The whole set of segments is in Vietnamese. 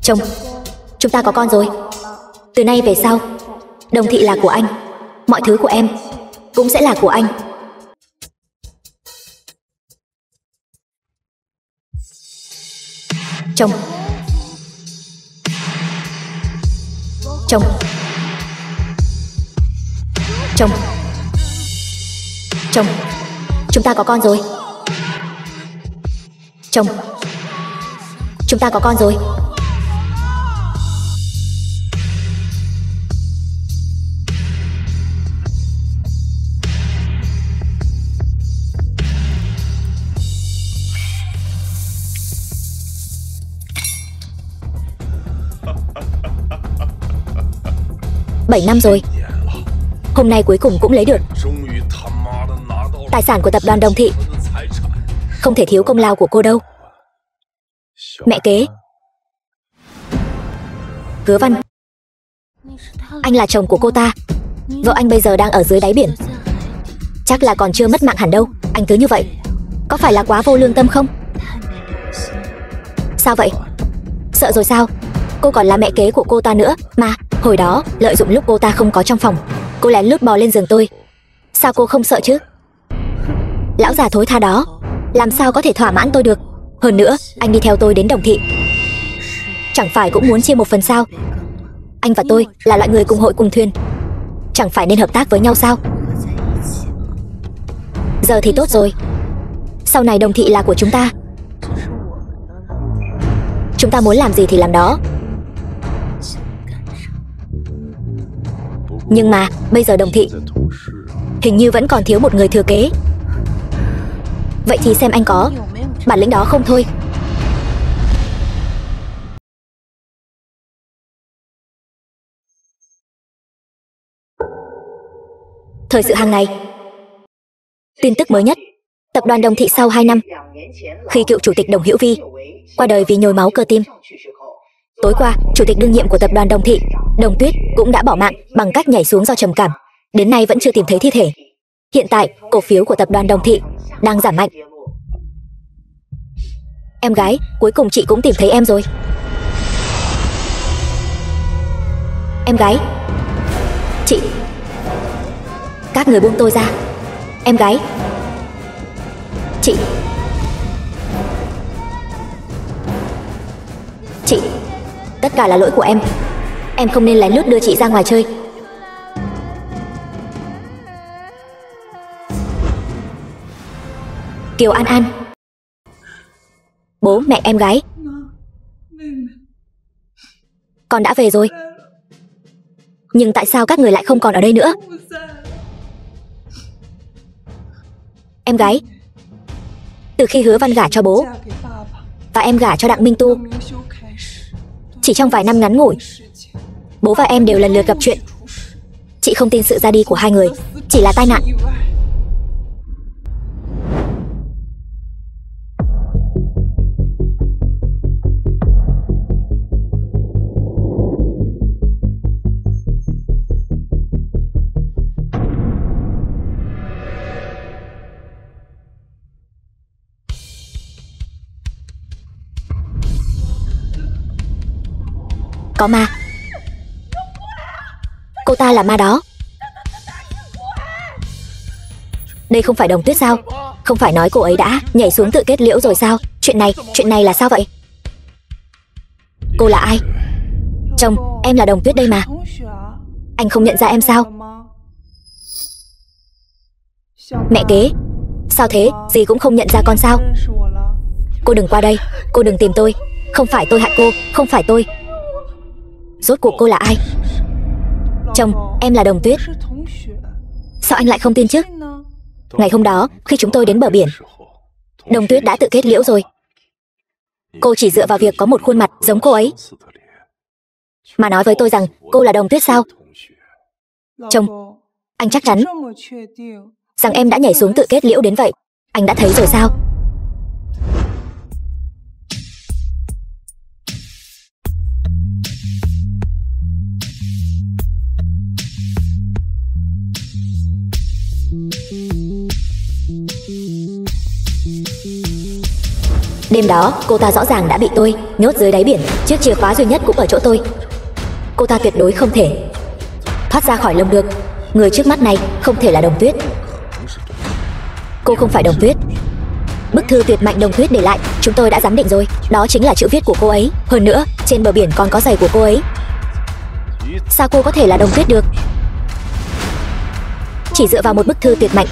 Chồng, chúng ta có con rồi. Từ nay về sau, Đồng Thị là của anh. Mọi thứ của em cũng sẽ là của anh. Chồng. Chồng. Chồng. Chồng, chúng ta có con rồi. Chồng, chúng ta có con rồi. Bảy năm rồi. Hôm nay cuối cùng cũng lấy được tài sản của tập đoàn Đồng Thị. Không thể thiếu công lao của cô đâu. Mẹ kế. Hứa Văn, anh là chồng của cô ta. Vợ anh bây giờ đang ở dưới đáy biển. Chắc là còn chưa mất mạng hẳn đâu. Anh cứ như vậy, có phải là quá vô lương tâm không? Sao vậy? Sợ rồi sao? Cô còn là mẹ kế của cô ta nữa mà. Hồi đó, lợi dụng lúc cô ta không có trong phòng, cô lén lút bò lên giường tôi. Sao cô không sợ chứ? Lão già thối tha đó làm sao có thể thỏa mãn tôi được. Hơn nữa, anh đi theo tôi đến Đồng Thị, chẳng phải cũng muốn chia một phần sao? Anh và tôi là loại người cùng hội cùng thuyền, chẳng phải nên hợp tác với nhau sao? Giờ thì tốt rồi. Sau này Đồng Thị là của chúng ta. Chúng ta muốn làm gì thì làm đó. Nhưng mà bây giờ Đồng Thị hình như vẫn còn thiếu một người thừa kế. Vậy thì xem anh có bản lĩnh đó không thôi. Thời sự hàng ngày. Tin tức mới nhất. Tập đoàn Đồng Thị sau 2 năm, khi cựu chủ tịch Đồng Hữu Vi qua đời vì nhồi máu cơ tim. Tối qua, chủ tịch đương nhiệm của tập đoàn Đồng Thị, Đồng Tuyết, cũng đã bỏ mạng bằng cách nhảy xuống do trầm cảm. Đến nay vẫn chưa tìm thấy thi thể. Hiện tại, cổ phiếu của tập đoàn Đồng Thị đang giảm mạnh. Em gái, cuối cùng chị cũng tìm thấy em rồi. Em gái. Chị. Các người buông tôi ra. Em gái. Chị. Chị. Tất cả là lỗi của em. Em không nên lén lút đưa chị ra ngoài chơi. Kiều An An. Bố mẹ em gái. Con đã về rồi. Nhưng tại sao các người lại không còn ở đây nữa? Em gái. Từ khi Hứa Văn gả cho bố và em gả cho Đặng Minh Tu, chỉ trong vài năm ngắn ngủi, bố và em đều lần lượt gặp chuyện. Chị không tin sự ra đi của hai người chỉ là tai nạn. Có ma. Cô ta là ma đó. Đây không phải Đồng Tuyết sao? Không phải nói cô ấy đã nhảy xuống tự kết liễu rồi sao? Chuyện này là sao vậy? Cô là ai? Chồng, em là Đồng Tuyết đây mà. Anh không nhận ra em sao? Mẹ kế. Sao thế? Dì cũng không nhận ra con sao? Cô đừng qua đây. Cô đừng tìm tôi. Không phải tôi hại cô. Không phải tôi. Rốt cuộc cô là ai? Chồng, em là Đồng Tuyết. Sao anh lại không tin chứ? Ngày hôm đó, khi chúng tôi đến bờ biển, Đồng Tuyết đã tự kết liễu rồi. Cô chỉ dựa vào việc có một khuôn mặt giống cô ấy mà nói với tôi rằng cô là Đồng Tuyết sao? Chồng, anh chắc chắn rằng em đã nhảy xuống tự kết liễu đến vậy. Anh đã thấy rồi sao? Đêm đó, cô ta rõ ràng đã bị tôi nhốt dưới đáy biển, chiếc chìa khóa duy nhất cũng ở chỗ tôi. Cô ta tuyệt đối không thể thoát ra khỏi lồng được. Người trước mắt này không thể là Đồng Tuyết. Cô không phải Đồng Tuyết. Bức thư tuyệt mạnh Đồng Tuyết để lại, chúng tôi đã giám định rồi, đó chính là chữ viết của cô ấy. Hơn nữa, trên bờ biển còn có giày của cô ấy. Sao cô có thể là Đồng Tuyết được? Chỉ dựa vào một bức thư tuyệt mạnh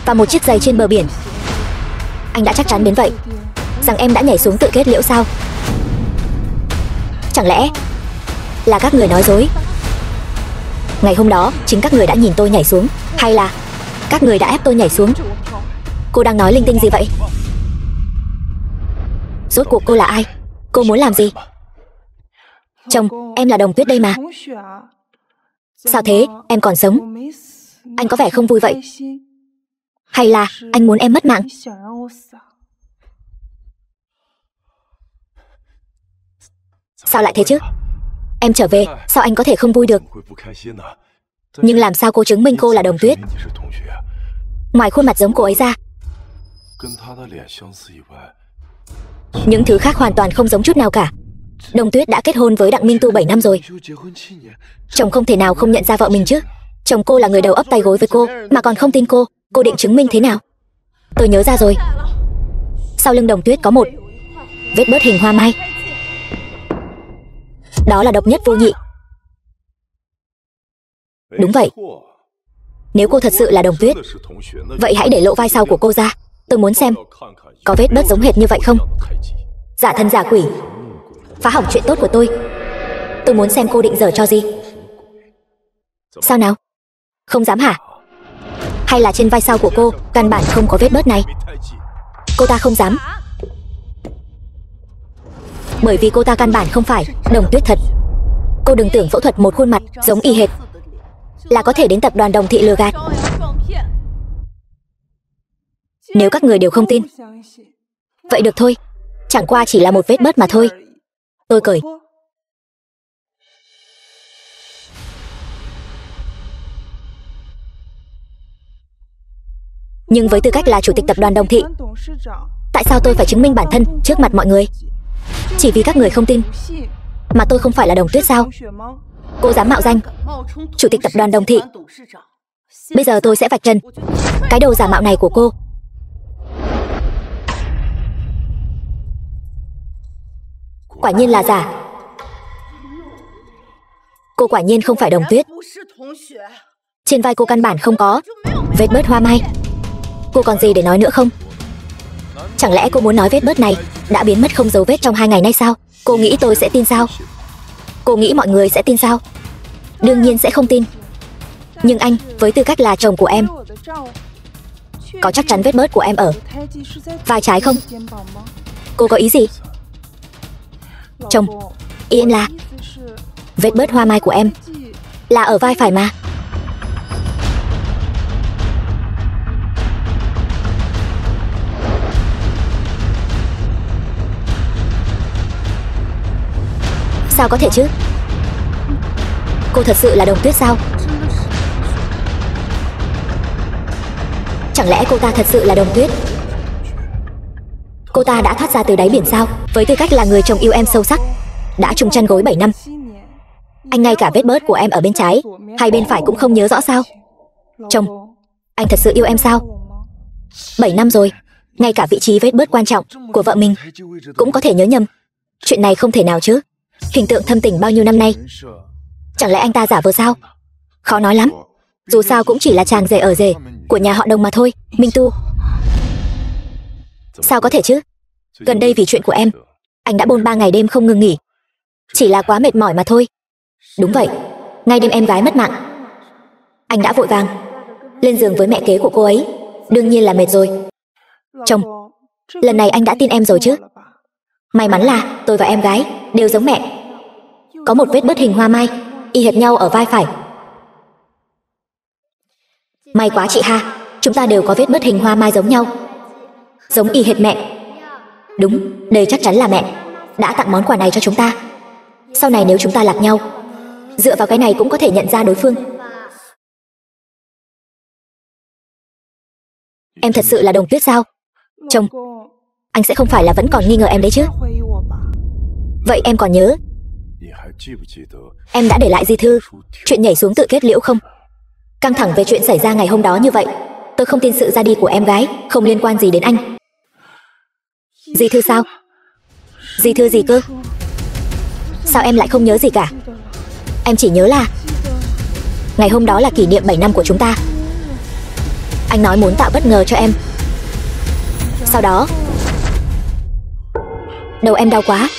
và một chiếc giày trên bờ biển, anh đã chắc chắn đến vậy rằng em đã nhảy xuống tự kết liễu sao? Chẳng lẽ là các người nói dối? Ngày hôm đó, chính các người đã nhìn tôi nhảy xuống, hay là các người đã ép tôi nhảy xuống? Cô đang nói linh tinh gì vậy? Rốt cuộc cô là ai? Cô muốn làm gì? Chồng, em là Đồng Tuyết đây mà. Sao thế, em còn sống? Anh có vẻ không vui vậy. Hay là anh muốn em mất mạng? Sao lại thế chứ? Em trở về, sao anh có thể không vui được? Nhưng làm sao cô chứng minh cô là Đồng Tuyết? Ngoài khuôn mặt giống cô ấy ra, những thứ khác hoàn toàn không giống chút nào cả. Đồng Tuyết đã kết hôn với Đặng Minh Tu 7 năm rồi. Chồng không thể nào không nhận ra vợ mình chứ. Chồng cô là người đầu ấp tay gối với cô mà còn không tin cô. Cô định chứng minh thế nào? Tôi nhớ ra rồi. Sau lưng Đồng Tuyết có một vết bớt hình hoa mai. Đó là độc nhất vô nhị. Đúng vậy. Nếu cô thật sự là Đồng Tuyết, vậy hãy để lộ vai sau của cô ra. Tôi muốn xem có vết bớt giống hệt như vậy không. Giả thân giả quỷ, phá hỏng chuyện tốt của tôi. Tôi muốn xem cô định giở cho gì. Sao nào? Không dám hả? Hay là trên vai sau của cô căn bản không có vết bớt này? Cô ta không dám, bởi vì cô ta căn bản không phải Đồng Tuyết thật. Cô đừng tưởng phẫu thuật một khuôn mặt giống y hệt là có thể đến tập đoàn Đồng Thị lừa gạt. Nếu các người đều không tin, vậy được thôi. Chẳng qua chỉ là một vết bớt mà thôi. Tôi cười. Nhưng với tư cách là chủ tịch tập đoàn Đồng Thị, tại sao tôi phải chứng minh bản thân trước mặt mọi người? Chỉ vì các người không tin mà tôi không phải là Đồng Tuyết sao? Cô dám mạo danh chủ tịch tập đoàn Đồng Thị. Bây giờ tôi sẽ vạch trần cái đầu giả mạo này của cô. Quả nhiên là giả. Cô quả nhiên không phải Đồng Tuyết. Trên vai cô căn bản không có vết bớt hoa mai. Cô còn gì để nói nữa không? Chẳng lẽ cô muốn nói vết bớt này đã biến mất không dấu vết trong 2 ngày nay sao? Cô nghĩ tôi sẽ tin sao? Cô nghĩ mọi người sẽ tin sao? Đương nhiên sẽ không tin. Nhưng anh, với tư cách là chồng của em, có chắc chắn vết bớt của em ở vai trái không? Cô có ý gì? Chồng, ý em là vết bớt hoa mai của em là ở vai phải mà. Sao có thể chứ? Cô thật sự là Đồng Tuyết sao? Chẳng lẽ cô ta thật sự là Đồng Tuyết? Cô ta đã thoát ra từ đáy biển sao? Với tư cách là người chồng yêu em sâu sắc, đã chung chăn gối 7 năm, anh ngay cả vết bớt của em ở bên trái hay bên phải cũng không nhớ rõ sao? Chồng, anh thật sự yêu em sao? 7 năm rồi, ngay cả vị trí vết bớt quan trọng của vợ mình cũng có thể nhớ nhầm. Chuyện này không thể nào chứ. Hình tượng thâm tình bao nhiêu năm nay, chẳng lẽ anh ta giả vờ sao? Khó nói lắm. Dù sao cũng chỉ là chàng rể ở rể của nhà họ Đồng mà thôi. Minh Tu, sao có thể chứ? Gần đây vì chuyện của em, anh đã bôn 3 ngày đêm không ngừng nghỉ. Chỉ là quá mệt mỏi mà thôi. Đúng vậy, ngay đêm em gái mất mạng, anh đã vội vàng lên giường với mẹ kế của cô ấy. Đương nhiên là mệt rồi. Chồng, lần này anh đã tin em rồi chứ? May mắn là tôi và em gái đều giống mẹ. Có một vết bớt hình hoa mai y hệt nhau ở vai phải. May quá chị ha, chúng ta đều có vết bớt hình hoa mai giống nhau, giống y hệt mẹ. Đúng, đây chắc chắn là mẹ đã tặng món quà này cho chúng ta. Sau này nếu chúng ta lạc nhau, dựa vào cái này cũng có thể nhận ra đối phương. Em thật sự là Đồng Tuyết sao? Chồng, Anh sẽ không phải là vẫn còn nghi ngờ em đấy chứ? Vậy em còn nhớ em đã để lại di thư chuyện nhảy xuống tự kết liễu không? Căng thẳng về chuyện xảy ra ngày hôm đó như vậy, tôi không tin sự ra đi của em gái không liên quan gì đến anh. Di thư sao? Di thư gì cơ? Sao em lại không nhớ gì cả? Em chỉ nhớ là ngày hôm đó là kỷ niệm 7 năm của chúng ta. Anh nói muốn tạo bất ngờ cho em. Sau đó đầu em đau quá.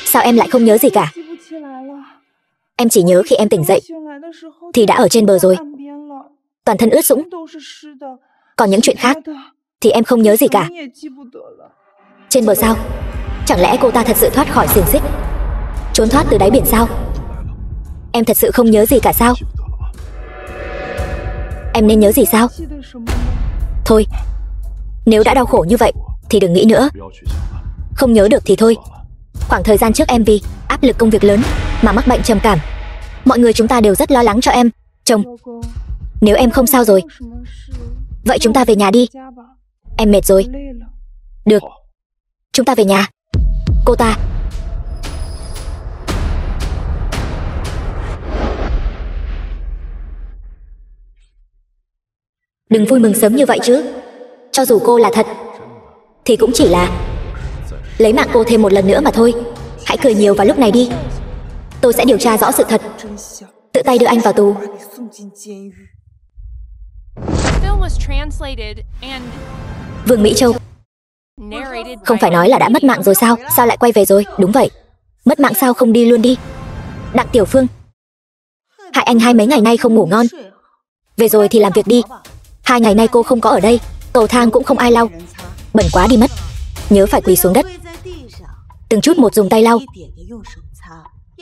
Sao em lại không nhớ gì cả? Em chỉ nhớ khi em tỉnh dậy thì đã ở trên bờ rồi, toàn thân ướt sũng. Còn những chuyện khác thì em không nhớ gì cả. Trên bờ sao? Chẳng lẽ cô ta thật sự thoát khỏi xiềng xích, trốn thoát từ đáy biển sao? Em thật sự không nhớ gì cả sao? Em nên nhớ gì sao? Thôi, nếu đã đau khổ như vậy thì đừng nghĩ nữa. Không nhớ được thì thôi. Khoảng thời gian trước em vì áp lực công việc lớn mà mắc bệnh trầm cảm. Mọi người chúng ta đều rất lo lắng cho em. Chồng, nếu em không sao rồi, vậy chúng ta về nhà đi. Em mệt rồi. Được, chúng ta về nhà. Cô ta đừng vui mừng sớm như vậy chứ. Cho dù cô là thật thì cũng chỉ là lấy mạng cô thêm một lần nữa mà thôi. Hãy cười nhiều vào lúc này đi. Tôi sẽ điều tra rõ sự thật, tự tay đưa anh vào tù. Vương Mỹ Châu, không phải nói là đã mất mạng rồi sao? Sao lại quay về rồi? Đúng vậy, mất mạng sao không đi luôn đi? Đặng Tiểu Phương, hại anh hai mấy ngày nay không ngủ ngon. Về rồi thì làm việc đi. 2 ngày nay cô không có ở đây, cầu thang cũng không ai lau, bẩn quá đi mất. Nhớ phải quỳ xuống đất, từng chút một dùng tay lau.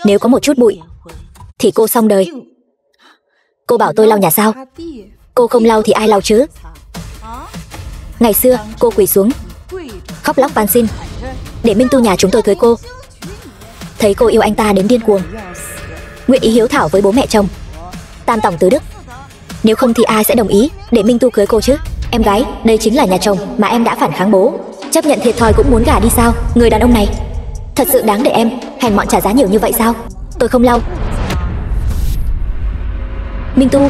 Nếu có một chút bụi thì cô xong đời. Cô bảo tôi lau nhà sao? Cô không lau thì ai lau chứ? Ngày xưa cô quỳ xuống khóc lóc van xin để Minh Tu nhà chúng tôi cưới cô. Thấy cô yêu anh ta đến điên cuồng, nguyện ý hiếu thảo với bố mẹ chồng, tam tổng tứ đức. Nếu không thì ai sẽ đồng ý để Minh Tu cưới cô chứ? Em gái, đây chính là nhà chồng mà em đã phản kháng bố, chấp nhận thiệt thòi cũng muốn gả đi sao? Người đàn ông này thật sự đáng để em hèn mọn trả giá nhiều như vậy sao? Tôi không lau. Minh Tu,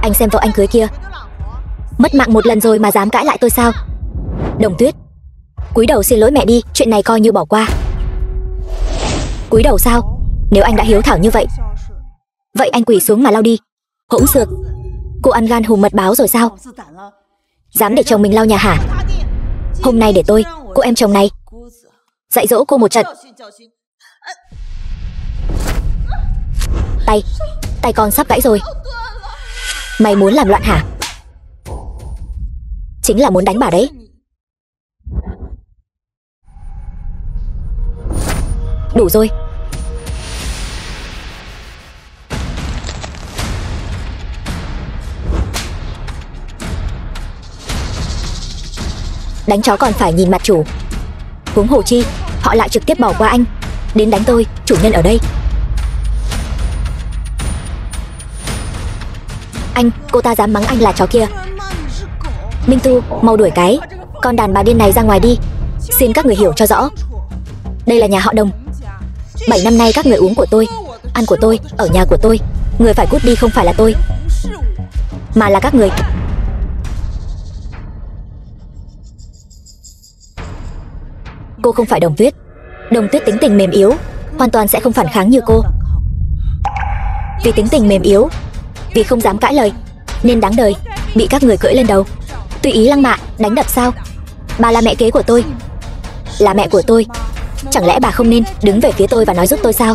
anh xem vợ anh cưới kia, mất mạng một lần rồi mà dám cãi lại tôi sao? Đồng Tuyết, cúi đầu xin lỗi mẹ đi, chuyện này coi như bỏ qua. Cúi đầu sao? Nếu anh đã hiếu thảo như vậy, vậy anh quỳ xuống mà lau đi. Hỗn xược, cô ăn gan hùm mật báo rồi sao? Dám để chồng mình lau nhà hả? Hôm nay để tôi, cô em chồng này, dạy dỗ cô một trận. Tay con sắp gãy rồi. Mày muốn làm loạn hả? Chính là muốn đánh bà đấy. Đủ rồi. Đánh chó còn phải nhìn mặt chủ. Huống hồ chi họ lại trực tiếp bỏ qua anh đến đánh tôi, chủ nhân ở đây. Anh, cô ta dám mắng anh là chó kia. Minh Tu, mau đuổi cái con đàn bà điên này ra ngoài đi. Xin các người hiểu cho rõ, đây là nhà họ Đồng. 7 năm nay các người uống của tôi, ăn của tôi, ở nhà của tôi. Người phải cút đi không phải là tôi, mà là các người. Cô không phải Đồng Tuyết. Đồng Tuyết tính tình mềm yếu, hoàn toàn sẽ không phản kháng như cô. Vì tính tình mềm yếu, vì không dám cãi lời, nên đáng đời bị các người cưỡi lên đầu, tùy ý lăng mạ, đánh đập sao? Bà là mẹ kế của tôi, là mẹ của tôi. Chẳng lẽ bà không nên đứng về phía tôi và nói giúp tôi sao?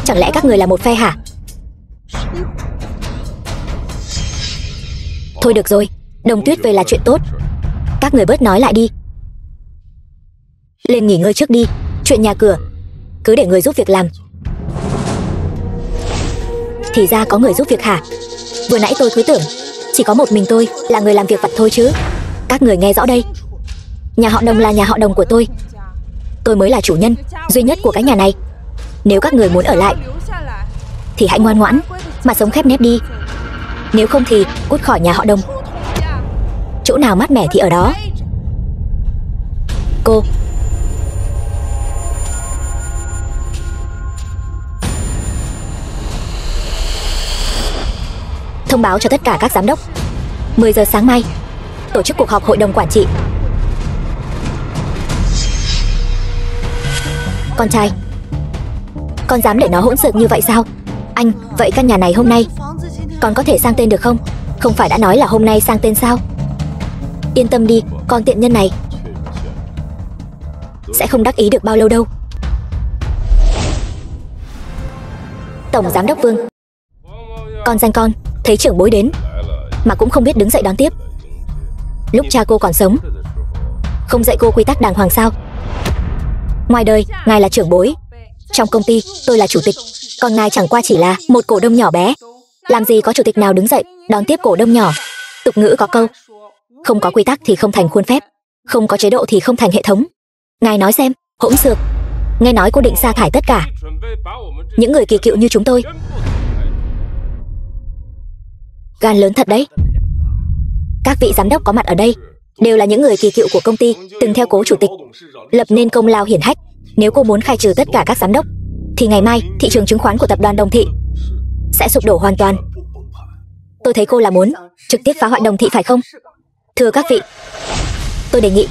Chẳng lẽ các người là một phe hả? Thôi được rồi, Đồng Tuyết về là chuyện tốt. Các người bớt nói lại đi. Lên nghỉ ngơi trước đi. Chuyện nhà cửa cứ để người giúp việc làm. Thì ra có người giúp việc hả? Vừa nãy tôi cứ tưởng chỉ có một mình tôi là người làm việc vặt thôi chứ. Các người nghe rõ đây, nhà họ Đồng là nhà họ Đồng của tôi. Tôi mới là chủ nhân duy nhất của cái nhà này. Nếu các người muốn ở lại thì hãy ngoan ngoãn mà sống khép nép đi. Nếu không thì cút khỏi nhà họ Đồng. chỗ nào mát mẻ thì ở đó. Cô. Thông báo cho tất cả các giám đốc 10 giờ sáng mai tổ chức cuộc họp hội đồng quản trị. Con trai, con dám để nó hỗn xược như vậy sao? Anh, vậy căn nhà này hôm nay con có thể sang tên được không? Không phải đã nói là hôm nay sang tên sao? Yên tâm đi, con tiện nhân này sẽ không đắc ý được bao lâu đâu. Tổng giám đốc Vương. Con danh con, thấy trưởng bối đến mà cũng không biết đứng dậy đón tiếp. Lúc cha cô còn sống không dạy cô quy tắc đàng hoàng sao? Ngoài đời, ngài là trưởng bối, trong công ty tôi là chủ tịch, còn ngài chẳng qua chỉ là một cổ đông nhỏ bé. Làm gì có chủ tịch nào đứng dậy đón tiếp cổ đông nhỏ. Tục ngữ có câu, không có quy tắc thì không thành khuôn phép, không có chế độ thì không thành hệ thống. Ngài nói xem, hỗn xược. Nghe nói cô định sa thải tất cả những người kỳ cựu như chúng tôi. Gan lớn thật đấy. Các vị giám đốc có mặt ở đây đều là những người kỳ cựu của công ty, từng theo cố chủ tịch lập nên công lao hiển hách. Nếu cô muốn khai trừ tất cả các giám đốc thì ngày mai thị trường chứng khoán của tập đoàn Đồng Thị sẽ sụp đổ hoàn toàn. Tôi thấy cô là muốn trực tiếp phá hoại Đồng Thị phải không? Thưa các vị, tôi đề nghị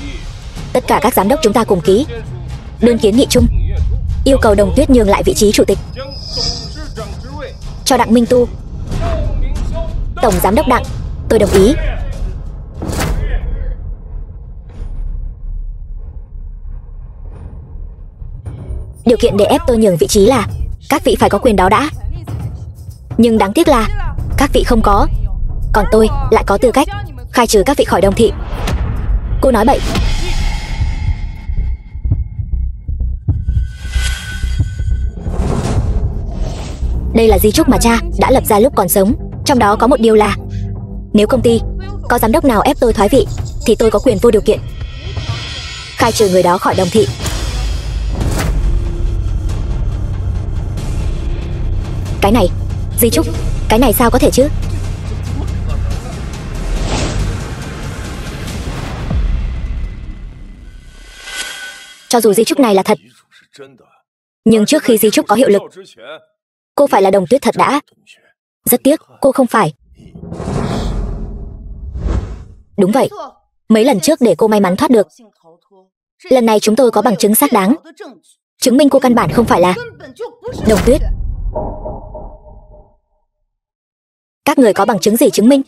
tất cả các giám đốc chúng ta cùng ký đơn kiến nghị chung, yêu cầu Đồng Tuyết nhường lại vị trí chủ tịch cho Đặng Minh Tu. Tổng giám đốc Đặng, tôi đồng ý. Điều kiện để ép tôi nhường vị trí là các vị phải có quyền đó đã. Nhưng đáng tiếc là các vị không có, còn tôi lại có tư cách khai trừ các vị khỏi Đồng Thị. Cô nói bậy. Đây là di chúc mà cha đã lập ra lúc còn sống. Trong đó có một điều là nếu công ty có giám đốc nào ép tôi thoái vị thì tôi có quyền vô điều kiện khai trừ người đó khỏi Đồng Thị. Cái này, di chúc, cái này sao có thể chứ? Cho dù di chúc này là thật, nhưng trước khi di chúc có hiệu lực, cô phải là Đồng Tuyết thật đã. Rất tiếc, cô không phải. Đúng vậy, mấy lần trước để cô may mắn thoát được. Lần này chúng tôi có bằng chứng xác đáng chứng minh cô căn bản không phải là Đồng Tuyết. Các người có bằng chứng gì chứng minh?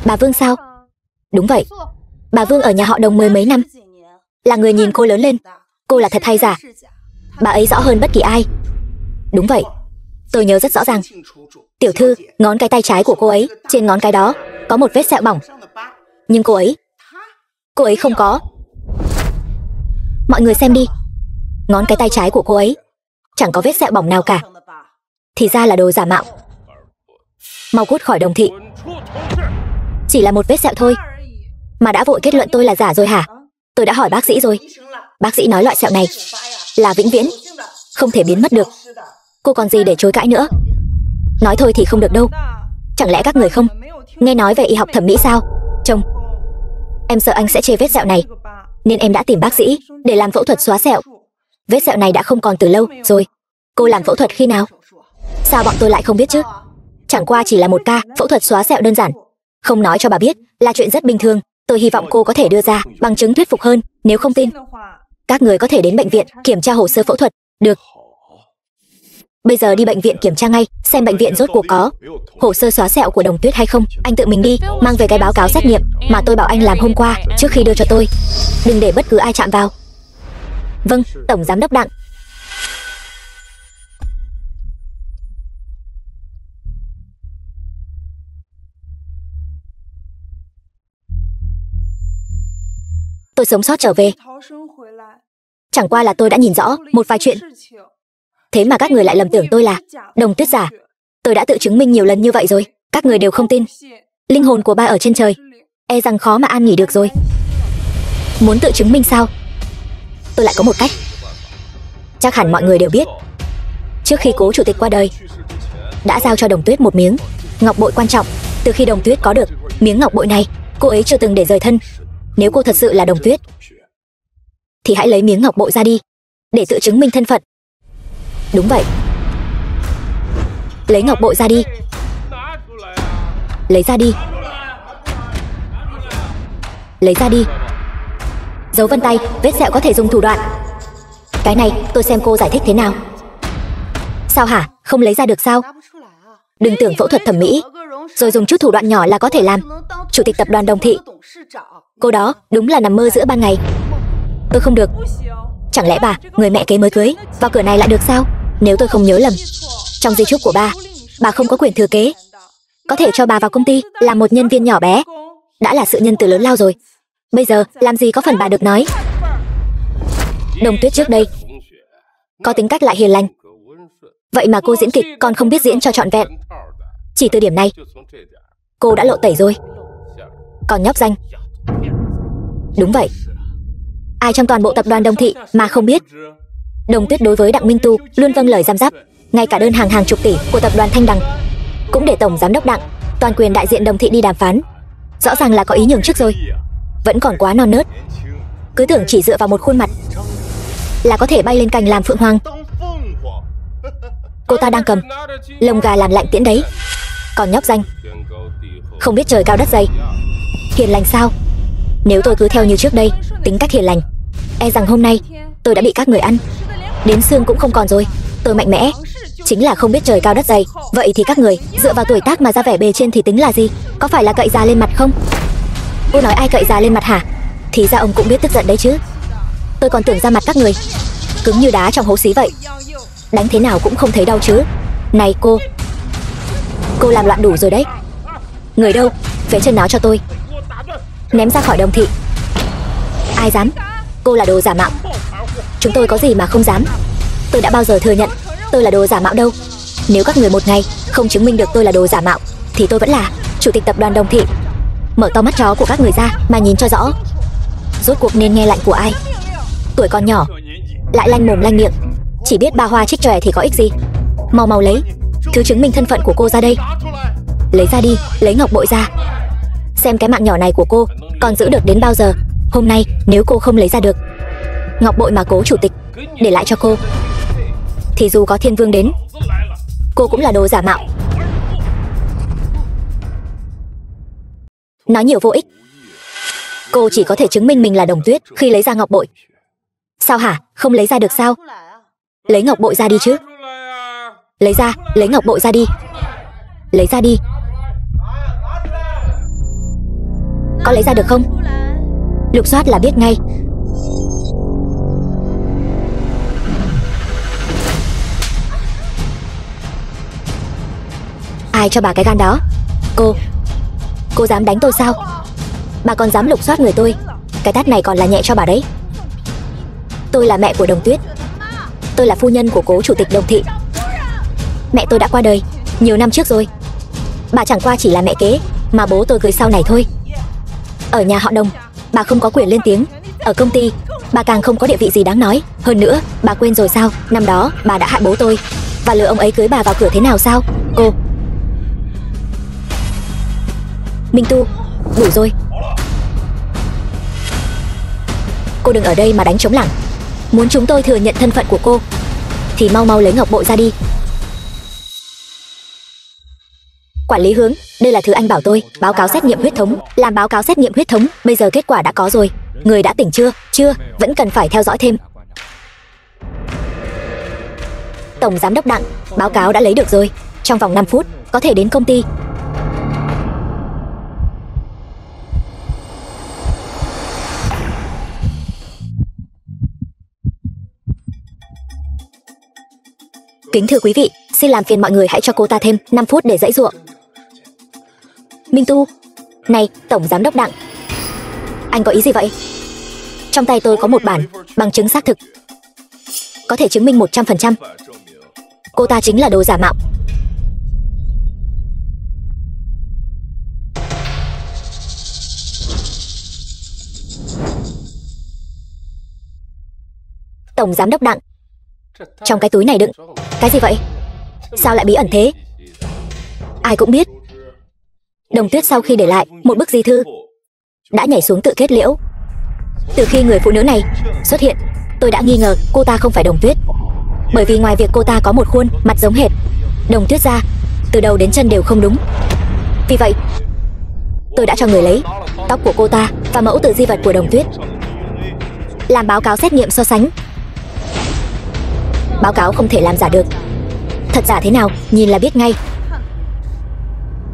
Bà Vương sao? Đúng vậy, bà Vương ở nhà họ Đồng 10 mấy năm, là người nhìn cô lớn lên. Cô là thật hay giả? Bà ấy rõ hơn bất kỳ ai. Đúng vậy, tôi nhớ rất rõ ràng. Tiểu thư, ngón cái tay trái của cô ấy, trên ngón cái đó có một vết sẹo bỏng. Nhưng cô ấy không có. Mọi người xem đi, ngón cái tay trái của cô ấy chẳng có vết sẹo bỏng nào cả. Thì ra là đồ giả mạo. Mau cút khỏi Đồng Thị. Chỉ là một vết sẹo thôi mà đã vội kết luận tôi là giả rồi hả? Tôi đã hỏi bác sĩ rồi, bác sĩ nói loại sẹo này là vĩnh viễn, không thể biến mất được. Cô còn gì để chối cãi nữa? Nói thôi thì không được đâu. Chẳng lẽ các người không nghe nói về y học thẩm mỹ sao? Chồng, em sợ anh sẽ chê vết sẹo này, nên em đã tìm bác sĩ để làm phẫu thuật xóa sẹo. Vết sẹo này đã không còn từ lâu rồi. Cô làm phẫu thuật khi nào? Sao bọn tôi lại không biết chứ? Chẳng qua chỉ là một ca phẫu thuật xóa sẹo đơn giản. Không nói cho bà biết là chuyện rất bình thường. Tôi hy vọng cô có thể đưa ra bằng chứng thuyết phục hơn. Nếu không tin, các người có thể đến bệnh viện kiểm tra hồ sơ phẫu thuật. Được. Bây giờ đi bệnh viện kiểm tra ngay, xem bệnh viện rốt cuộc có hồ sơ xóa sẹo của Đồng Tuyết hay không. Anh tự mình đi, mang về cái báo cáo xét nghiệm mà tôi bảo anh làm hôm qua trước khi đưa cho tôi. Đừng để bất cứ ai chạm vào. Vâng, Tổng Giám đốc Đặng. Tôi sống sót trở về. Chẳng qua là tôi đã nhìn rõ một vài chuyện. Thế mà các người lại lầm tưởng tôi là Đồng Tuyết giả. Tôi đã tự chứng minh nhiều lần như vậy rồi. Các người đều không tin. Linh hồn của ba ở trên trời, e rằng khó mà an nghỉ được rồi. Muốn tự chứng minh sao? Tôi lại có một cách. Chắc hẳn mọi người đều biết, trước khi cố chủ tịch qua đời, đã giao cho Đồng Tuyết một miếng ngọc bội quan trọng. Từ khi Đồng Tuyết có được miếng ngọc bội này, cô ấy chưa từng để rời thân. Nếu cô thật sự là Đồng Tuyết, thì hãy lấy miếng ngọc bội ra đi, để tự chứng minh thân phận. Đúng vậy, lấy ngọc bội ra đi. Lấy ra đi. Lấy ra đi. Dấu vân tay, vết sẹo có thể dùng thủ đoạn. Cái này tôi xem cô giải thích thế nào. Sao hả, không lấy ra được sao? Đừng tưởng phẫu thuật thẩm mỹ rồi dùng chút thủ đoạn nhỏ là có thể làm chủ tịch tập đoàn Đồng Thị. Cô đó đúng là nằm mơ giữa ban ngày. Tôi không được. Chẳng lẽ bà, người mẹ kế mới cưới, vào cửa này lại được sao? Nếu tôi không nhớ lầm, trong di chúc của bà không có quyền thừa kế. Có thể cho bà vào công ty làm một nhân viên nhỏ bé, đã là sự nhân từ lớn lao rồi. Bây giờ làm gì có phần bà được nói. Đồng Tuyết trước đây có tính cách lại hiền lành, vậy mà cô diễn kịch còn không biết diễn cho trọn vẹn. Chỉ từ điểm này cô đã lộ tẩy rồi. Còn nhóc danh. Đúng vậy, ai trong toàn bộ tập đoàn Đồng Thị mà không biết, Đồng Tuyết đối với Đặng Minh Tu luôn vâng lời giam giáp. Ngay cả đơn hàng chục tỷ của tập đoàn Thanh Đằng cũng để tổng giám đốc Đặng toàn quyền đại diện Đồng Thị đi đàm phán. Rõ ràng là có ý nhường trước rồi. Vẫn còn quá non nớt. Cứ tưởng chỉ dựa vào một khuôn mặt là có thể bay lên cành làm phượng hoàng. Cô ta đang cầm lông gà làm lạnh tiễn đấy. Còn nhóc danh, không biết trời cao đất dày. Hiền lành sao? Nếu tôi cứ theo như trước đây, tính cách hiền lành, e rằng hôm nay tôi đã bị các người ăn đến xương cũng không còn rồi. Tôi mạnh mẽ, chính là không biết trời cao đất dày. Vậy thì các người dựa vào tuổi tác mà ra vẻ bề trên thì tính là gì? Có phải là cậy già lên mặt không? Cô nói ai cậy già lên mặt hả? Thì ra ông cũng biết tức giận đấy chứ. Tôi còn tưởng ra mặt các người cứng như đá trong hố xí vậy, đánh thế nào cũng không thấy đau chứ. Này cô làm loạn đủ rồi đấy. Người đâu, phế chân áo cho tôi, ném ra khỏi Đồng Thị. Ai dám? Cô là đồ giả mạo. Chúng tôi có gì mà không dám. Tôi đã bao giờ thừa nhận tôi là đồ giả mạo đâu. Nếu các người một ngày không chứng minh được tôi là đồ giả mạo, thì tôi vẫn là chủ tịch tập đoàn Đồng Thị. Mở to mắt chó của các người ra mà nhìn cho rõ, rốt cuộc nên nghe lệnh của ai. Tuổi còn nhỏ lại lanh mồm lanh miệng, chỉ biết ba hoa trích tròe thì có ích gì. Mau lấy thứ chứng minh thân phận của cô ra đây. Lấy ra đi, lấy ngọc bội ra. Xem cái mạng nhỏ này của cô còn giữ được đến bao giờ. Hôm nay nếu cô không lấy ra được ngọc bội mà cố chủ tịch để lại cho cô, thì dù có thiên vương đến, cô cũng là đồ giả mạo. Nói nhiều vô ích. Cô chỉ có thể chứng minh mình là Đồng Tuyết khi lấy ra ngọc bội. Sao hả, không lấy ra được sao? Lấy ngọc bội ra đi chứ. Lấy ra, lấy ngọc bội ra đi. Lấy ra đi. Có lấy ra được không? Lục soát là biết ngay. Ai cho bà cái gan đó? Cô dám đánh tôi sao? Bà còn dám lục soát người tôi, cái tát này còn là nhẹ cho bà đấy. Tôi là mẹ của Đồng Tuyết. Tôi là phu nhân của cố chủ tịch Đồng Thị. Mẹ tôi đã qua đời nhiều năm trước rồi. Bà chẳng qua chỉ là mẹ kế mà bố tôi cưới sau này thôi. Ở nhà họ Đồng, bà không có quyền lên tiếng. Ở công ty, bà càng không có địa vị gì đáng nói. Hơn nữa, bà quên rồi sao? Năm đó, bà đã hại bố tôi và lừa ông ấy cưới bà vào cửa thế nào sao? Cô Minh Tu, đủ rồi. Cô đừng ở đây mà đánh trống lảng. Muốn chúng tôi thừa nhận thân phận của cô thì mau lấy ngọc bội ra đi. Quản lý Hướng, đây là thứ anh bảo tôi. Báo cáo xét nghiệm huyết thống. Làm báo cáo xét nghiệm huyết thống. Bây giờ kết quả đã có rồi. Người đã tỉnh chưa? Chưa, vẫn cần phải theo dõi thêm. Tổng giám đốc Đặng, báo cáo đã lấy được rồi. Trong vòng 5 phút có thể đến công ty. Kính thưa quý vị, xin làm phiền mọi người hãy cho cô ta thêm 5 phút để giãy giụa. Minh Tu, này, tổng giám đốc Đặng, anh có ý gì vậy? Trong tay tôi có một bản bằng chứng xác thực, có thể chứng minh 100% cô ta chính là đồ giả mạo. Tổng giám đốc Đặng, Trong cái túi này đựng cái gì vậy? Sao lại bí ẩn thế? Ai cũng biết, Đồng Tuyết sau khi để lại một bức di thư đã nhảy xuống tự kết liễu. Từ khi người phụ nữ này xuất hiện, tôi đã nghi ngờ cô ta không phải Đồng Tuyết. Bởi vì ngoài việc cô ta có một khuôn mặt giống hệt Đồng Tuyết ra, từ đầu đến chân đều không đúng. Vì vậy, tôi đã cho người lấy tóc của cô ta và mẫu tự di vật của Đồng Tuyết làm báo cáo xét nghiệm so sánh. Báo cáo không thể làm giả được. Thật giả thế nào, nhìn là biết ngay.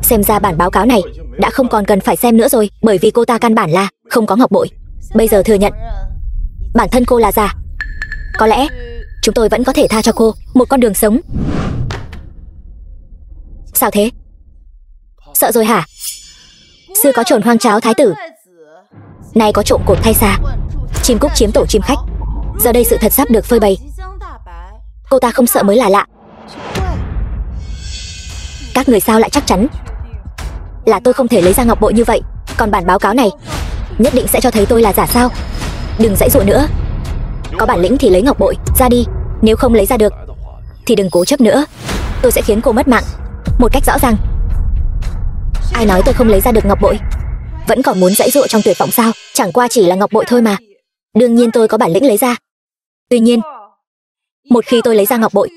Xem ra bản báo cáo này đã không còn cần phải xem nữa rồi, bởi vì cô ta căn bản là không có ngọc bội. Bây giờ thừa nhận bản thân cô là giả, có lẽ chúng tôi vẫn có thể tha cho cô một con đường sống. Sao thế? Sợ rồi hả? Xưa có trồn hoang cháo thái tử, nay có trộm cột thay xà, chim cúc chiếm tổ chim khách. Giờ đây sự thật sắp được phơi bày. Cô ta không sợ mới là lạ. Các người sao lại chắc chắn là tôi không thể lấy ra ngọc bội như vậy? Còn bản báo cáo này nhất định sẽ cho thấy tôi là giả sao? Đừng giãy giụa nữa. Có bản lĩnh thì lấy ngọc bội ra đi. Nếu không lấy ra được thì đừng cố chấp nữa. Tôi sẽ khiến cô mất mạng một cách rõ ràng. Ai nói tôi không lấy ra được ngọc bội? Vẫn còn muốn giãy giụa trong tuyệt vọng sao? Chẳng qua chỉ là ngọc bội thôi mà. Đương nhiên tôi có bản lĩnh lấy ra. Tuy nhiên, một khi tôi lấy ra ngọc bội,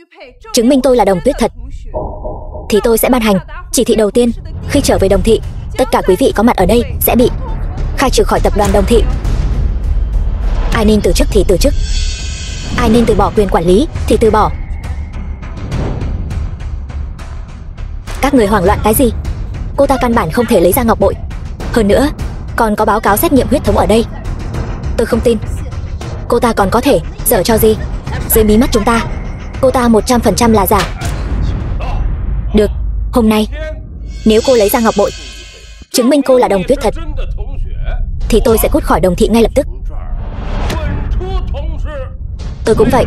chứng minh tôi là Đồng Tuyết thật, thì tôi sẽ ban hành chỉ thị đầu tiên. Khi trở về Đồng thị, tất cả quý vị có mặt ở đây sẽ bị khai trừ khỏi tập đoàn Đồng thị. Ai nên từ chức thì từ chức, ai nên từ bỏ quyền quản lý thì từ bỏ. Các người hoảng loạn cái gì? Cô ta căn bản không thể lấy ra ngọc bội. Hơn nữa, còn có báo cáo xét nghiệm huyết thống ở đây. Tôi không tin cô ta còn có thể giở trò gì dưới mí mắt chúng ta. Cô ta 100% là giả. Được, hôm nay nếu cô lấy ra ngọc bội, chứng minh cô là Đồng Tuyết thật, thì tôi sẽ cút khỏi Đồng thị ngay lập tức. Tôi cũng vậy.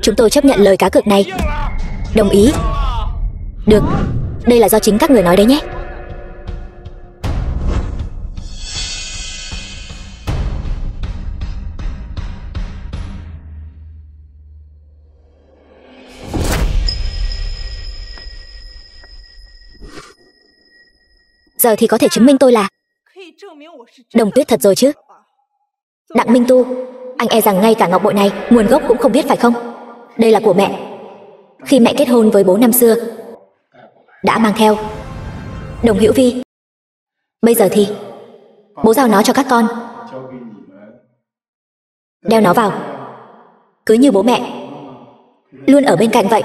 Chúng tôi chấp nhận lời cá cược này. Đồng ý. Được, đây là do chính các người nói đấy nhé. Giờ thì có thể chứng minh tôi là Đồng Tuyết thật rồi chứ? Đặng Minh Tu, anh e rằng ngay cả ngọc bội này nguồn gốc cũng không biết phải không? Đây là của mẹ. Khi mẹ kết hôn với bố năm xưa đã mang theo Đồng Hữu Vi. Bây giờ thì bố giao nó cho các con, đeo nó vào, cứ như bố mẹ luôn ở bên cạnh vậy.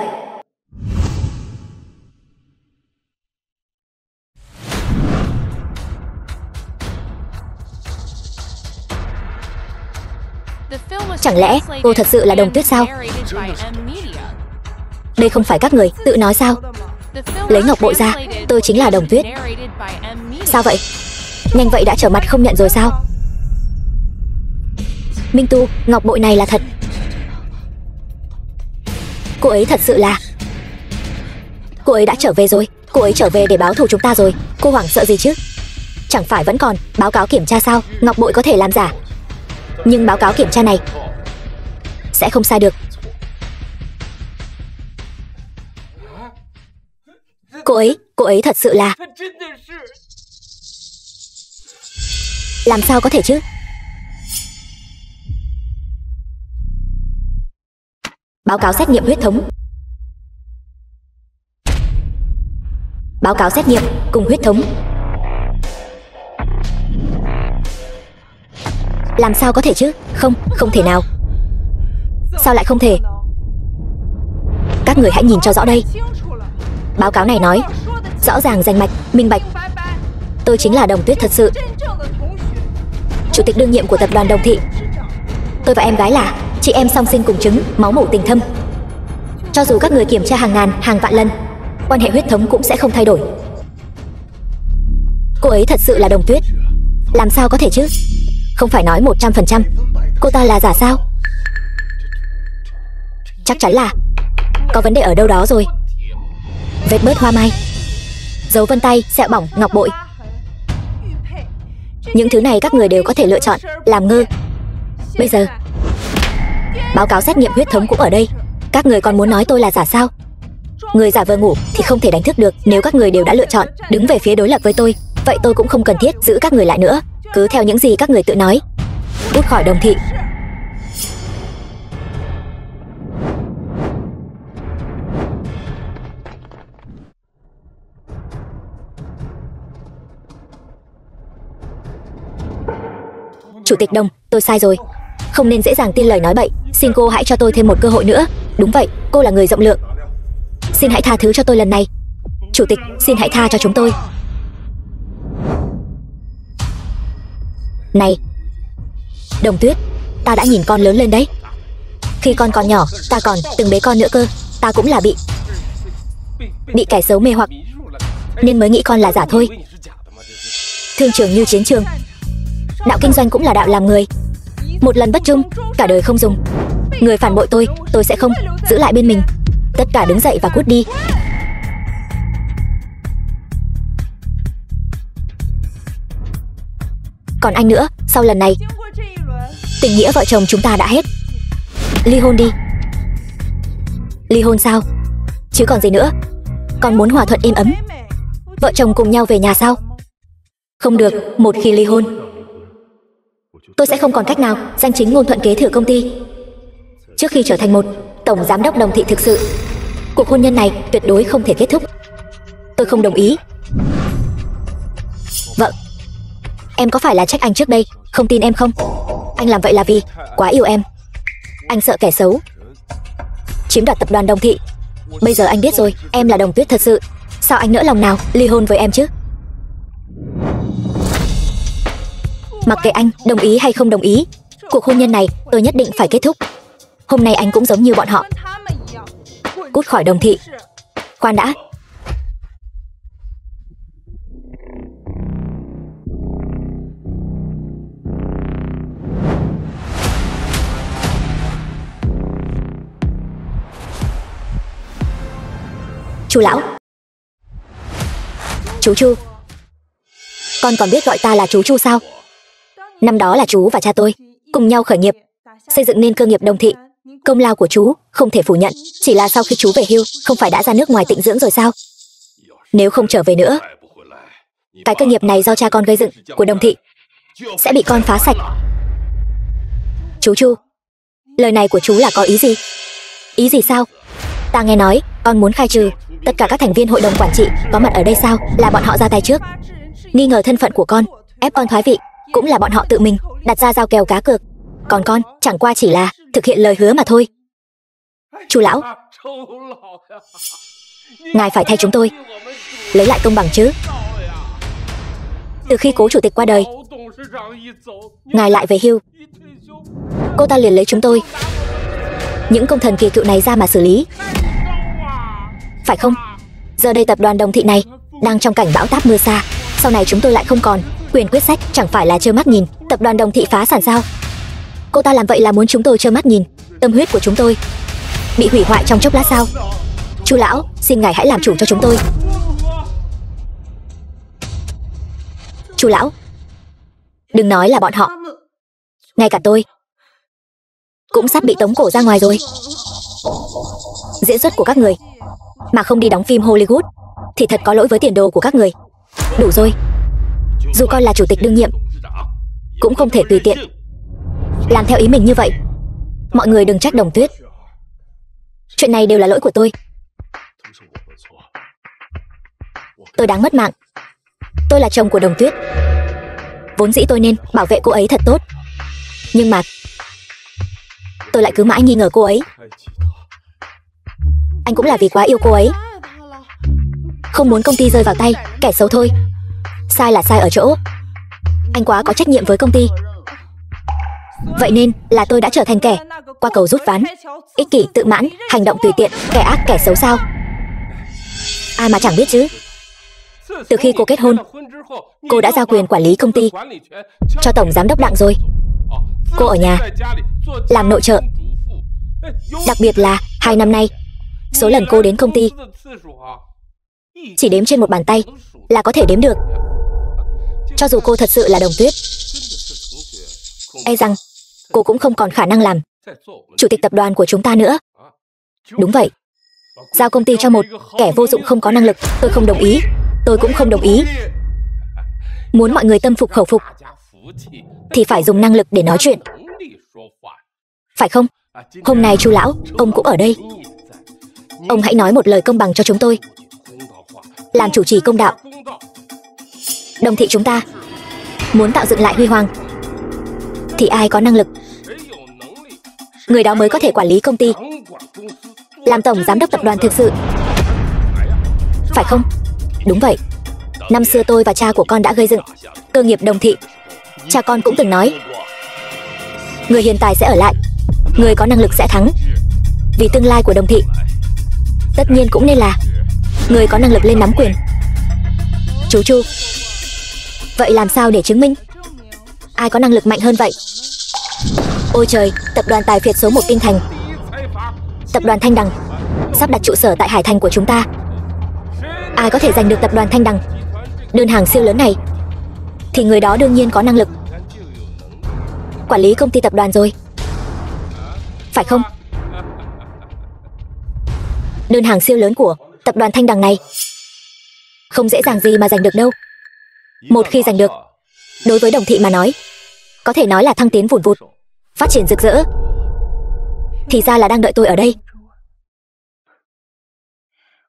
Chẳng lẽ cô thật sự là Đồng Tuyết sao? Đây không phải các người tự nói sao? Lấy ngọc bội ra, tôi chính là Đồng Tuyết. Sao vậy? Nhanh vậy đã trở mặt không nhận rồi sao? Minh Tu, ngọc bội này là thật. Cô ấy thật sự là... Cô ấy đã trở về rồi. Cô ấy trở về để báo thù chúng ta rồi. Cô hoảng sợ gì chứ? Chẳng phải vẫn còn báo cáo kiểm tra sao? Ngọc bội có thể làm giả, nhưng báo cáo kiểm tra này sẽ không sai được. Cô ấy thật sự là... Làm sao có thể chứ? Báo cáo xét nghiệm huyết thống. Báo cáo xét nghiệm cùng huyết thống. Làm sao có thể chứ? Không thể nào. Sao lại không thể? Các người hãy nhìn cho rõ đây. Báo cáo này nói rõ ràng rành mạch, minh bạch. Tôi chính là Đồng Tuyết thật sự, chủ tịch đương nhiệm của tập đoàn Đồng thị. Tôi và em gái là chị em song sinh cùng trứng, máu mủ tình thâm. Cho dù các người kiểm tra hàng ngàn, hàng vạn lần, quan hệ huyết thống cũng sẽ không thay đổi. Cô ấy thật sự là Đồng Tuyết. Làm sao có thể chứ? Không phải nói 100% cô ta là giả sao? Chắc chắn là có vấn đề ở đâu đó rồi. Vết bớt hoa mai, dấu vân tay, sẹo bỏng, ngọc bội. Những thứ này các người đều có thể lựa chọn làm ngơ. Bây giờ Báo cáo xét nghiệm huyết thống cũng ở đây. Các người còn muốn nói tôi là giả sao? Người giả vờ ngủ thì không thể đánh thức được. Nếu các người đều đã lựa chọn đứng về phía đối lập với tôi, vậy tôi cũng không cần thiết giữ các người lại nữa. Cứ theo những gì các người tự nói. Cút khỏi Đồng thị. Chủ tịch Đồng, tôi sai rồi. Không nên dễ dàng tin lời nói bậy. Xin cô hãy cho tôi thêm một cơ hội nữa. Đúng vậy, cô là người rộng lượng. Xin hãy tha thứ cho tôi lần này. Chủ tịch, xin hãy tha cho chúng tôi. Này Đồng Tuyết, ta đã nhìn con lớn lên đấy. Khi con còn nhỏ, ta còn từng bế con nữa cơ. Ta cũng là bị kẻ xấu mê hoặc, nên mới nghĩ con là giả thôi. Thương trường như chiến trường, đạo kinh doanh cũng là đạo làm người. Một lần bất trung, cả đời không dùng. Người phản bội tôi sẽ không giữ lại bên mình. Tất cả đứng dậy và cút đi. Còn anh nữa, sau lần này, tình nghĩa vợ chồng chúng ta đã hết. Ly hôn đi. Ly hôn sao? Chứ còn gì nữa. Còn muốn hòa thuận êm ấm, vợ chồng cùng nhau về nhà sao? Không được, một khi ly hôn, tôi sẽ không còn cách nào danh chính ngôn thuận kế thừa công ty. Trước khi trở thành một tổng giám đốc Đồng thị thực sự, cuộc hôn nhân này tuyệt đối không thể kết thúc. Tôi không đồng ý. Vợ, em có phải là trách anh trước đây không tin em không? Anh làm vậy là vì quá yêu em. Anh sợ kẻ xấu chiếm đoạt tập đoàn Đồng thị. Bây giờ anh biết rồi, em là Đồng Tuyết thật sự. Sao anh nỡ lòng nào ly hôn với em chứ? Mặc kệ anh đồng ý hay không đồng ý, cuộc hôn nhân này tôi nhất định phải kết thúc. Hôm nay anh cũng giống như bọn họ, cút khỏi Đồng thị. Khoan đã. Chú lão. Chú Chu. Con còn biết gọi ta là chú Chu sao? Năm đó là chú và cha tôi cùng nhau khởi nghiệp, xây dựng nên cơ nghiệp Đồng thị. Công lao của chú không thể phủ nhận. Chỉ là sau khi chú về hưu, không phải đã ra nước ngoài tịnh dưỡng rồi sao? Nếu không trở về nữa, cái cơ nghiệp này do cha con gây dựng của Đồng thị sẽ bị con phá sạch. Chú Chu, lời này của chú là có ý gì? Ý gì sao? Ta nghe nói con muốn khai trừ tất cả các thành viên hội đồng quản trị có mặt ở đây sao? Là bọn họ ra tay trước, nghi ngờ thân phận của con, ép con thoái vị. Cũng là bọn họ tự mình đặt ra giao kèo cá cược. Còn con chẳng qua chỉ là thực hiện lời hứa mà thôi. Chú lão, ngài phải thay chúng tôi lấy lại công bằng chứ. Từ khi cố chủ tịch qua đời, ngài lại về hưu, cô ta liền lấy chúng tôi, những công thần kỳ cựu này ra mà xử lý, phải không? Giờ đây tập đoàn Đồng thị này đang trong cảnh bão táp mưa xa. Sau này chúng tôi lại không còn quyền quyết sách, chẳng phải là trơ mắt nhìn tập đoàn Đồng thị phá sản sao? Cô ta làm vậy là muốn chúng tôi trơ mắt nhìn tâm huyết của chúng tôi bị hủy hoại trong chốc lát sao? Chú lão, xin ngài hãy làm chủ cho chúng tôi. Chú lão, đừng nói là bọn họ, ngay cả tôi cũng sắp bị tống cổ ra ngoài rồi. Diễn xuất của các người mà không đi đóng phim Hollywood thì thật có lỗi với tiền đồ của các người. Đủ rồi. Dù con là chủ tịch đương nhiệm, cũng không thể tùy tiện làm theo ý mình như vậy. Mọi người đừng trách Đồng Tuyết. Chuyện này đều là lỗi của tôi. Tôi đáng mất mạng. Tôi là chồng của Đồng Tuyết, vốn dĩ tôi nên bảo vệ cô ấy thật tốt. Nhưng mà tôi lại cứ mãi nghi ngờ cô ấy. Anh cũng là vì quá yêu cô ấy, không muốn công ty rơi vào tay kẻ xấu thôi. Sai là sai ở chỗ anh quá có trách nhiệm với công ty. Vậy nên là tôi đã trở thành kẻ qua cầu rút ván, ích kỷ tự mãn, hành động tùy tiện, kẻ ác kẻ xấu sao? Ai mà chẳng biết chứ. Từ khi cô kết hôn, cô đã giao quyền quản lý công ty cho tổng giám đốc Đặng rồi. Cô ở nhà làm nội trợ. Đặc biệt là 2 năm nay, số lần cô đến công ty chỉ đếm trên một bàn tay là có thể đếm được. Cho dù cô thật sự là Đồng Tuyết, e rằng cô cũng không còn khả năng làm chủ tịch tập đoàn của chúng ta nữa. Đúng vậy. Giao công ty cho một kẻ vô dụng không có năng lực, tôi không đồng ý. Tôi cũng không đồng ý. Muốn mọi người tâm phục khẩu phục thì phải dùng năng lực để nói chuyện, phải không? Hôm nay Chu lão, ông cũng ở đây. Ông hãy nói một lời công bằng cho chúng tôi, làm chủ trì công đạo. Đồng thị chúng ta muốn tạo dựng lại huy hoàng thì ai có năng lực, người đó mới có thể quản lý công ty, làm tổng giám đốc tập đoàn thực sự, phải không? Đúng vậy. Năm xưa tôi và cha của con đã gây dựng cơ nghiệp Đồng thị. Cha con cũng từng nói, người hiện tài sẽ ở lại, người có năng lực sẽ thắng. Vì tương lai của Đồng thị, tất nhiên cũng nên là người có năng lực lên nắm quyền. Chú Chu, vậy làm sao để chứng minh ai có năng lực mạnh hơn vậy? Ôi trời, tập đoàn tài phiệt số 1 kinh thành, tập đoàn Thanh Đằng sắp đặt trụ sở tại Hải Thành của chúng ta. Ai có thể giành được tập đoàn Thanh Đằng, đơn hàng siêu lớn này, thì người đó đương nhiên có năng lực quản lý công ty tập đoàn rồi, phải không? Đơn hàng siêu lớn của tập đoàn Thanh Đằng này không dễ dàng gì mà giành được đâu. Một khi giành được, đối với Đồng thị mà nói, có thể nói là thăng tiến vùn vụt, phát triển rực rỡ. Thì ra là đang đợi tôi ở đây.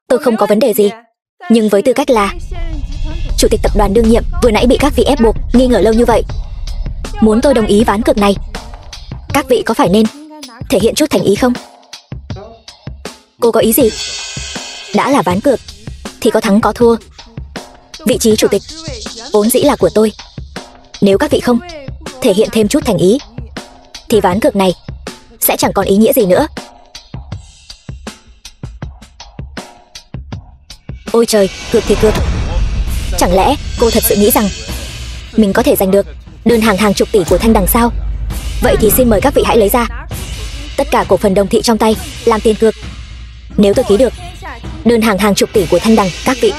Tôi không có vấn đề gì, nhưng với tư cách là chủ tịch tập đoàn đương nhiệm, vừa nãy bị các vị ép buộc nghi ngờ lâu như vậy, muốn tôi đồng ý ván cược này, các vị có phải nên thể hiện chút thành ý không? Cô có ý gì? Đã là ván cược thì có thắng có thua. Vị trí chủ tịch vốn dĩ là của tôi. Nếu các vị không thể hiện thêm chút thành ý thì ván cược này sẽ chẳng còn ý nghĩa gì nữa. Ôi trời, cược thì cược. Chẳng lẽ cô thật sự nghĩ rằng mình có thể giành được đơn hàng hàng chục tỷ của Thanh Đằng sao? Vậy thì xin mời các vị hãy lấy ra tất cả cổ phần Đồng thị trong tay làm tiền cược. Nếu tôi ký được đơn hàng hàng chục tỷ của Thanh Đằng, các vị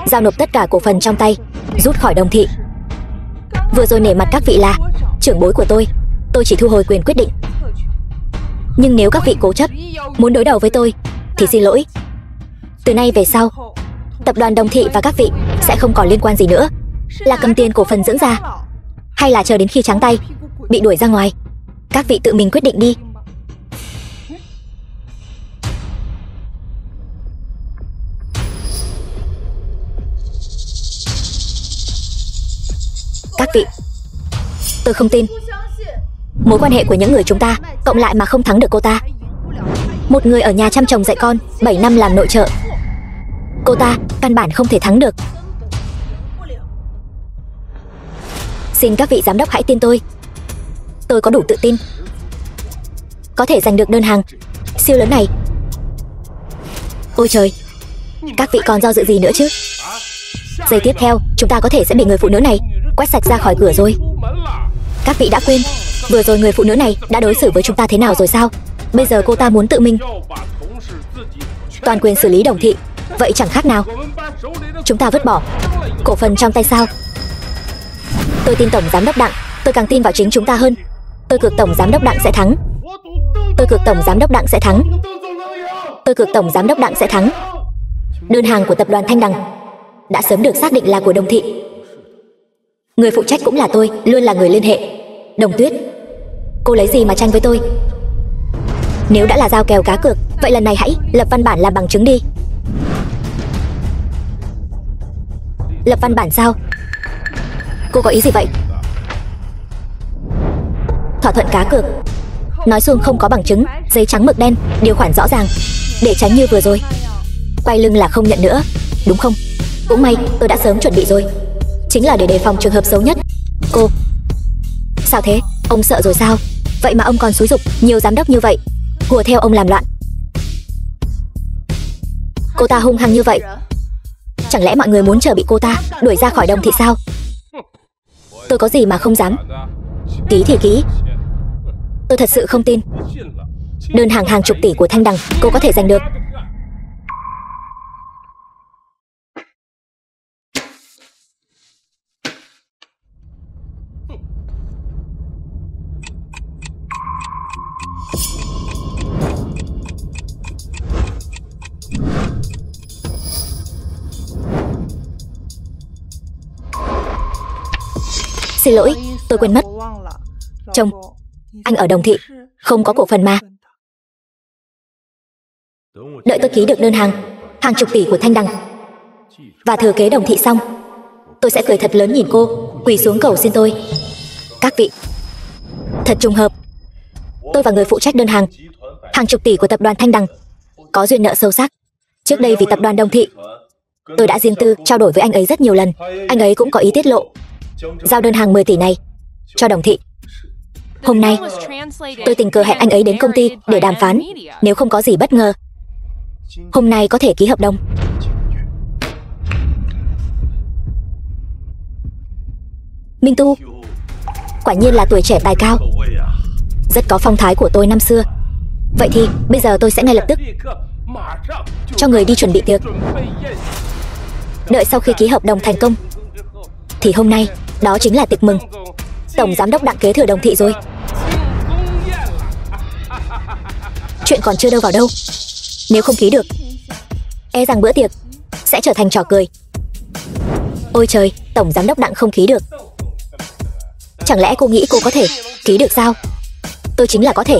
giao nộp tất cả cổ phần trong tay, rút khỏi Đồng thị. Vừa rồi nể mặt các vị là trưởng bối của tôi chỉ thu hồi quyền quyết định. Nhưng nếu các vị cố chấp muốn đối đầu với tôi thì xin lỗi. Từ nay về sau, tập đoàn Đồng thị và các vị sẽ không còn liên quan gì nữa. Là cầm tiền cổ phần dưỡng ra, hay là chờ đến khi trắng tay bị đuổi ra ngoài, các vị tự mình quyết định đi. Các vị, tôi không tin mối quan hệ của những người chúng ta cộng lại mà không thắng được cô ta. Một người ở nhà chăm chồng dạy con 7 năm làm nội trợ, cô ta căn bản không thể thắng được. Xin các vị giám đốc hãy tin tôi có đủ tự tin có thể giành được đơn hàng siêu lớn này. Ôi trời, các vị còn do dự gì nữa chứ? Giây tiếp theo, chúng ta có thể sẽ bị người phụ nữ này quét sạch ra khỏi cửa rồi. Các vị đã quên vừa rồi người phụ nữ này đã đối xử với chúng ta thế nào rồi sao? Bây giờ cô ta muốn tự mình toàn quyền xử lý Đồng thị. Vậy chẳng khác nào chúng ta vứt bỏ cổ phần trong tay sao? Tôi tin tổng giám đốc Đặng, tôi càng tin vào chính chúng ta hơn. Tôi cược tổng giám đốc Đặng sẽ thắng. Tôi cược tổng giám đốc Đặng sẽ thắng. Tôi cược tổng giám đốc Đặng sẽ thắng. Đơn hàng của tập đoàn Thanh Đằng đã sớm được xác định là của Đồng thị. Người phụ trách cũng là tôi, luôn là người liên hệ. Đồng Tuyết, cô lấy gì mà tranh với tôi? Nếu đã là giao kèo cá cược, vậy lần này hãy lập văn bản làm bằng chứng đi. Lập văn bản sao? Cô có ý gì vậy? Thỏa thuận cá cược nói xuông không có bằng chứng, giấy trắng mực đen, điều khoản rõ ràng, để tránh như vừa rồi quay lưng là không nhận nữa, đúng không? Cũng may tôi đã sớm chuẩn bị rồi, chính là để đề phòng trường hợp xấu nhất. Cô, sao thế? Ông sợ rồi sao? Vậy mà ông còn xúi giục nhiều giám đốc như vậy hùa theo ông làm loạn. Cô ta hung hăng như vậy, chẳng lẽ mọi người muốn chờ bị cô ta đuổi ra khỏi Đồng thị sao? Tôi có gì mà không dám. Ký thì ký. Tôi thật sự không tin đơn hàng hàng chục tỷ của Thanh Đằng cô có thể giành được. Xin lỗi, tôi quên mất. Chồng, anh ở Đồng Thị không có cổ phần mà. Đợi tôi ký được đơn hàng chục tỷ của Thanh Đằng và thừa kế Đồng Thị xong, tôi sẽ cười thật lớn nhìn cô quỳ xuống cầu xin tôi. Các vị, thật trùng hợp, tôi và người phụ trách đơn hàng chục tỷ của tập đoàn Thanh Đằng có duyên nợ sâu sắc. Trước đây vì tập đoàn Đồng Thị, tôi đã riêng tư trao đổi với anh ấy rất nhiều lần. Anh ấy cũng có ý tiết lộ giao đơn hàng 10 tỷ này cho Đồng Thị. Hôm nay tôi tình cờ hẹn anh ấy đến công ty để đàm phán. Nếu không có gì bất ngờ, hôm nay có thể ký hợp đồng. Minh Tu, quả nhiên là tuổi trẻ tài cao, rất có phong thái của tôi năm xưa. Vậy thì bây giờ tôi sẽ ngay lập tức cho người đi chuẩn bị tiệc. Đợi sau khi ký hợp đồng thành công thì hôm nay đó chính là tiệc mừng. Tổng giám đốc Đặng kế thừa Đồng Thị rồi. Chuyện còn chưa đâu vào đâu. Nếu không ký được, e rằng bữa tiệc sẽ trở thành trò cười. Ôi trời, tổng giám đốc Đặng không ký được. Chẳng lẽ cô nghĩ cô có thể ký được sao? Tôi chính là có thể.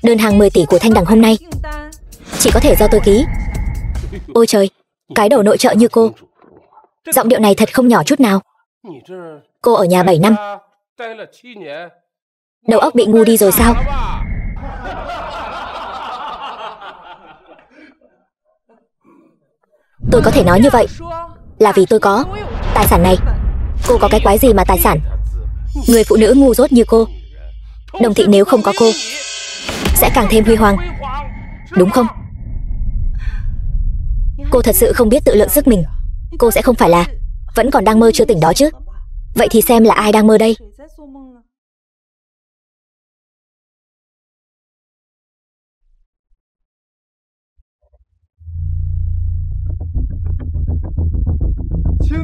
Đơn hàng 10 tỷ của Thanh Đằng hôm nay chỉ có thể do tôi ký. Ôi trời, cái đầu nội trợ như cô, giọng điệu này thật không nhỏ chút nào. Cô ở nhà 7 năm, đầu óc bị ngu đi rồi sao? Tôi có thể nói như vậy là vì tôi có tài sản này. Cô có cái quái gì mà tài sản? Người phụ nữ ngu dốt như cô, Đồng Thị nếu không có cô sẽ càng thêm huy hoàng, đúng không? Cô thật sự không biết tự lượng sức mình. Cô sẽ không phải là vẫn còn đang mơ chưa tỉnh đó chứ? Vậy thì xem là ai đang mơ đây?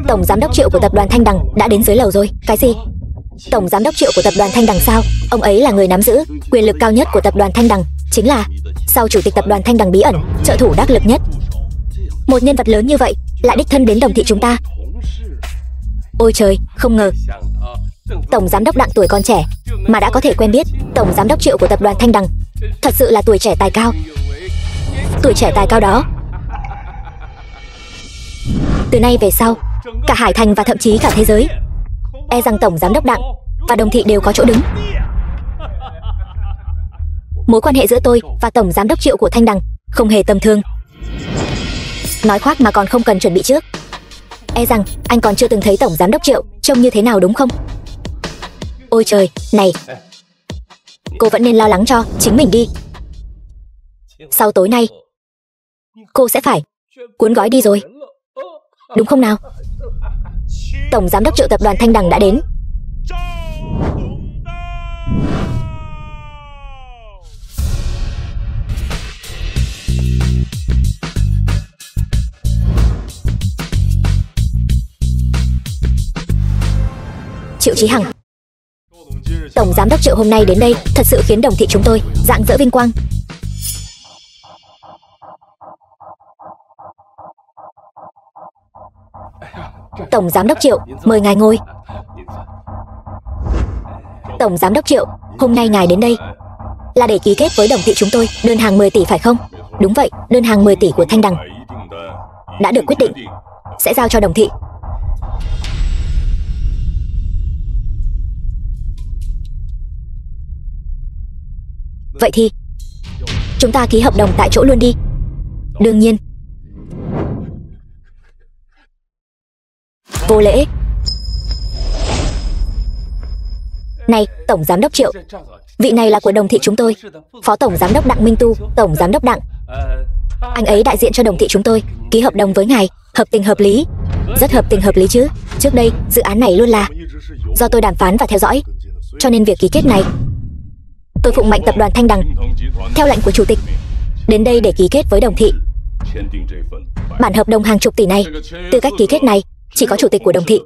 Tổng giám đốc Triệu của tập đoàn Thanh Đằng đã đến dưới lầu rồi. Cái gì? Tổng giám đốc Triệu của tập đoàn Thanh Đằng sao? Ông ấy là người nắm giữ quyền lực cao nhất của tập đoàn Thanh Đằng, chính là sau chủ tịch tập đoàn Thanh Đằng bí ẩn, trợ thủ đắc lực nhất. Một nhân vật lớn như vậy lại đích thân đến Đồng Thị chúng ta. Ôi trời, không ngờ tổng giám đốc Đặng tuổi còn trẻ mà đã có thể quen biết tổng giám đốc Triệu của tập đoàn Thanh Đằng. Thật sự là tuổi trẻ tài cao. Tuổi trẻ tài cao đó, từ nay về sau, cả Hải Thành và thậm chí cả thế giới, e rằng tổng giám đốc Đặng và Đồng Thị đều có chỗ đứng. Mối quan hệ giữa tôi và tổng giám đốc Triệu của Thanh Đằng không hề tầm thường. Nói khoác mà còn không cần chuẩn bị trước. E rằng anh còn chưa từng thấy tổng giám đốc Triệu trông như thế nào đúng không? Ôi trời, này, cô vẫn nên lo lắng cho chính mình đi. Sau tối nay, cô sẽ phải cuốn gói đi rồi, đúng không nào? Tổng giám đốc Triệu tập đoàn Thanh Đằng đã đến. Triệu Chí Hằng, tổng giám đốc Triệu hôm nay đến đây thật sự khiến Đồng Thị chúng tôi rạng rỡ vinh quang. Tổng giám đốc Triệu, mời ngài ngồi. Tổng giám đốc Triệu, hôm nay ngài đến đây là để ký kết với Đồng Thị chúng tôi đơn hàng 10 tỷ phải không? Đúng vậy, đơn hàng 10 tỷ của Thanh Đằng đã được quyết định sẽ giao cho Đồng Thị. Vậy thì chúng ta ký hợp đồng tại chỗ luôn đi. Đương nhiên. Vô lễ. Này, tổng giám đốc Triệu, vị này là của Đồng Thị chúng tôi, phó tổng giám đốc Đặng Minh Tu. Tổng giám đốc Đặng, anh ấy đại diện cho Đồng Thị chúng tôi ký hợp đồng với ngài, hợp tình hợp lý. Rất hợp tình hợp lý chứ. Trước đây dự án này luôn là do tôi đàm phán và theo dõi, cho nên việc ký kết này tôi phụng mệnh tập đoàn Thanh Đằng theo lệnh của chủ tịch đến đây để ký kết với Đồng Thị. Bản hợp đồng hàng chục tỷ này, tư cách ký kết này chỉ có chủ tịch của Đồng Thị,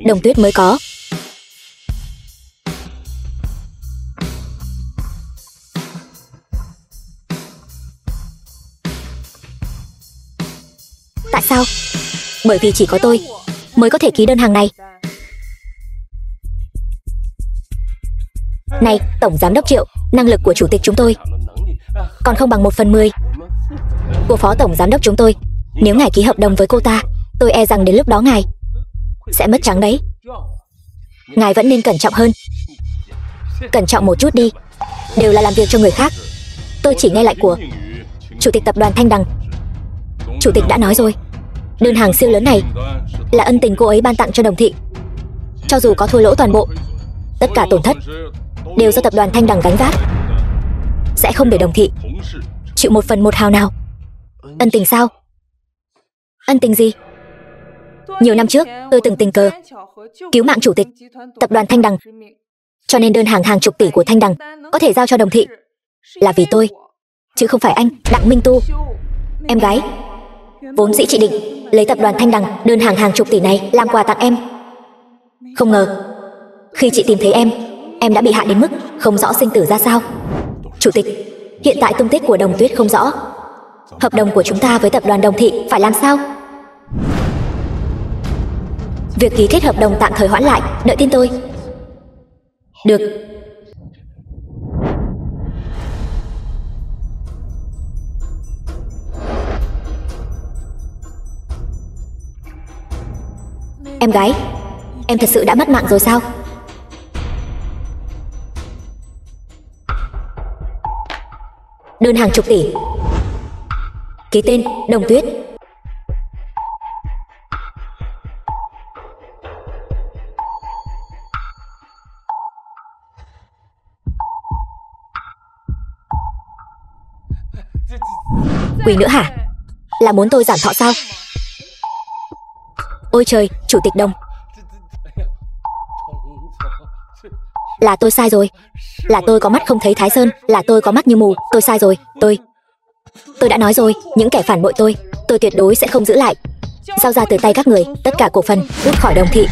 Đồng Tuyết mới có. Tại sao? Bởi vì chỉ có tôi mới có thể ký đơn hàng này. Này, Tổng Giám đốc Triệu, năng lực của chủ tịch chúng tôi còn không bằng 1/10 của Phó Tổng Giám đốc chúng tôi. Nếu ngài ký hợp đồng với cô ta, tôi e rằng đến lúc đó ngài sẽ mất trắng đấy. Ngài vẫn nên cẩn trọng hơn. Cẩn trọng một chút đi. Đều là làm việc cho người khác. Tôi chỉ nghe lệnh của Chủ tịch tập đoàn Thanh Đằng. Chủ tịch đã nói rồi, đơn hàng siêu lớn này là ân tình cô ấy ban tặng cho Đồng Thị. Cho dù có thua lỗ toàn bộ, tất cả tổn thất đều do tập đoàn Thanh Đằng gánh vác. Sẽ không để Đồng Thị chịu 1/1 hào nào. Ân tình sao? Ân tình gì? Nhiều năm trước, tôi từng tình cờ cứu mạng chủ tịch tập đoàn Thanh Đằng, cho nên đơn hàng hàng chục tỷ của Thanh Đằng có thể giao cho Đồng Thị là vì tôi, chứ không phải anh, Đặng Minh Tu. Em gái, vốn dĩ chị định lấy tập đoàn Thanh Đằng đơn hàng hàng chục tỷ này làm quà tặng em. Không ngờ, khi chị tìm thấy em đã bị hại đến mức không rõ sinh tử ra sao. Chủ tịch, hiện tại tung tích của Đồng Tuyết không rõ. Hợp đồng của chúng ta với tập đoàn Đồng Thị phải làm sao? Việc ký kết hợp đồng tạm thời hoãn lại, đợi tin tôi. Được. Em gái, em thật sự đã mất mạng rồi sao? Đơn hàng chục tỷ. Ký tên Đồng Tuyết. Quỷ nữa hả? Là muốn tôi giảm thọ sao? Ôi trời, Chủ tịch Đồng. Là tôi sai rồi. Là tôi có mắt không thấy Thái Sơn. Là tôi có mắt như mù. Tôi sai rồi. Tôi đã nói rồi, những kẻ phản bội tôi tuyệt đối sẽ không giữ lại. Giao ra từ tay các người tất cả cổ phần, rút khỏi Đồng Thị.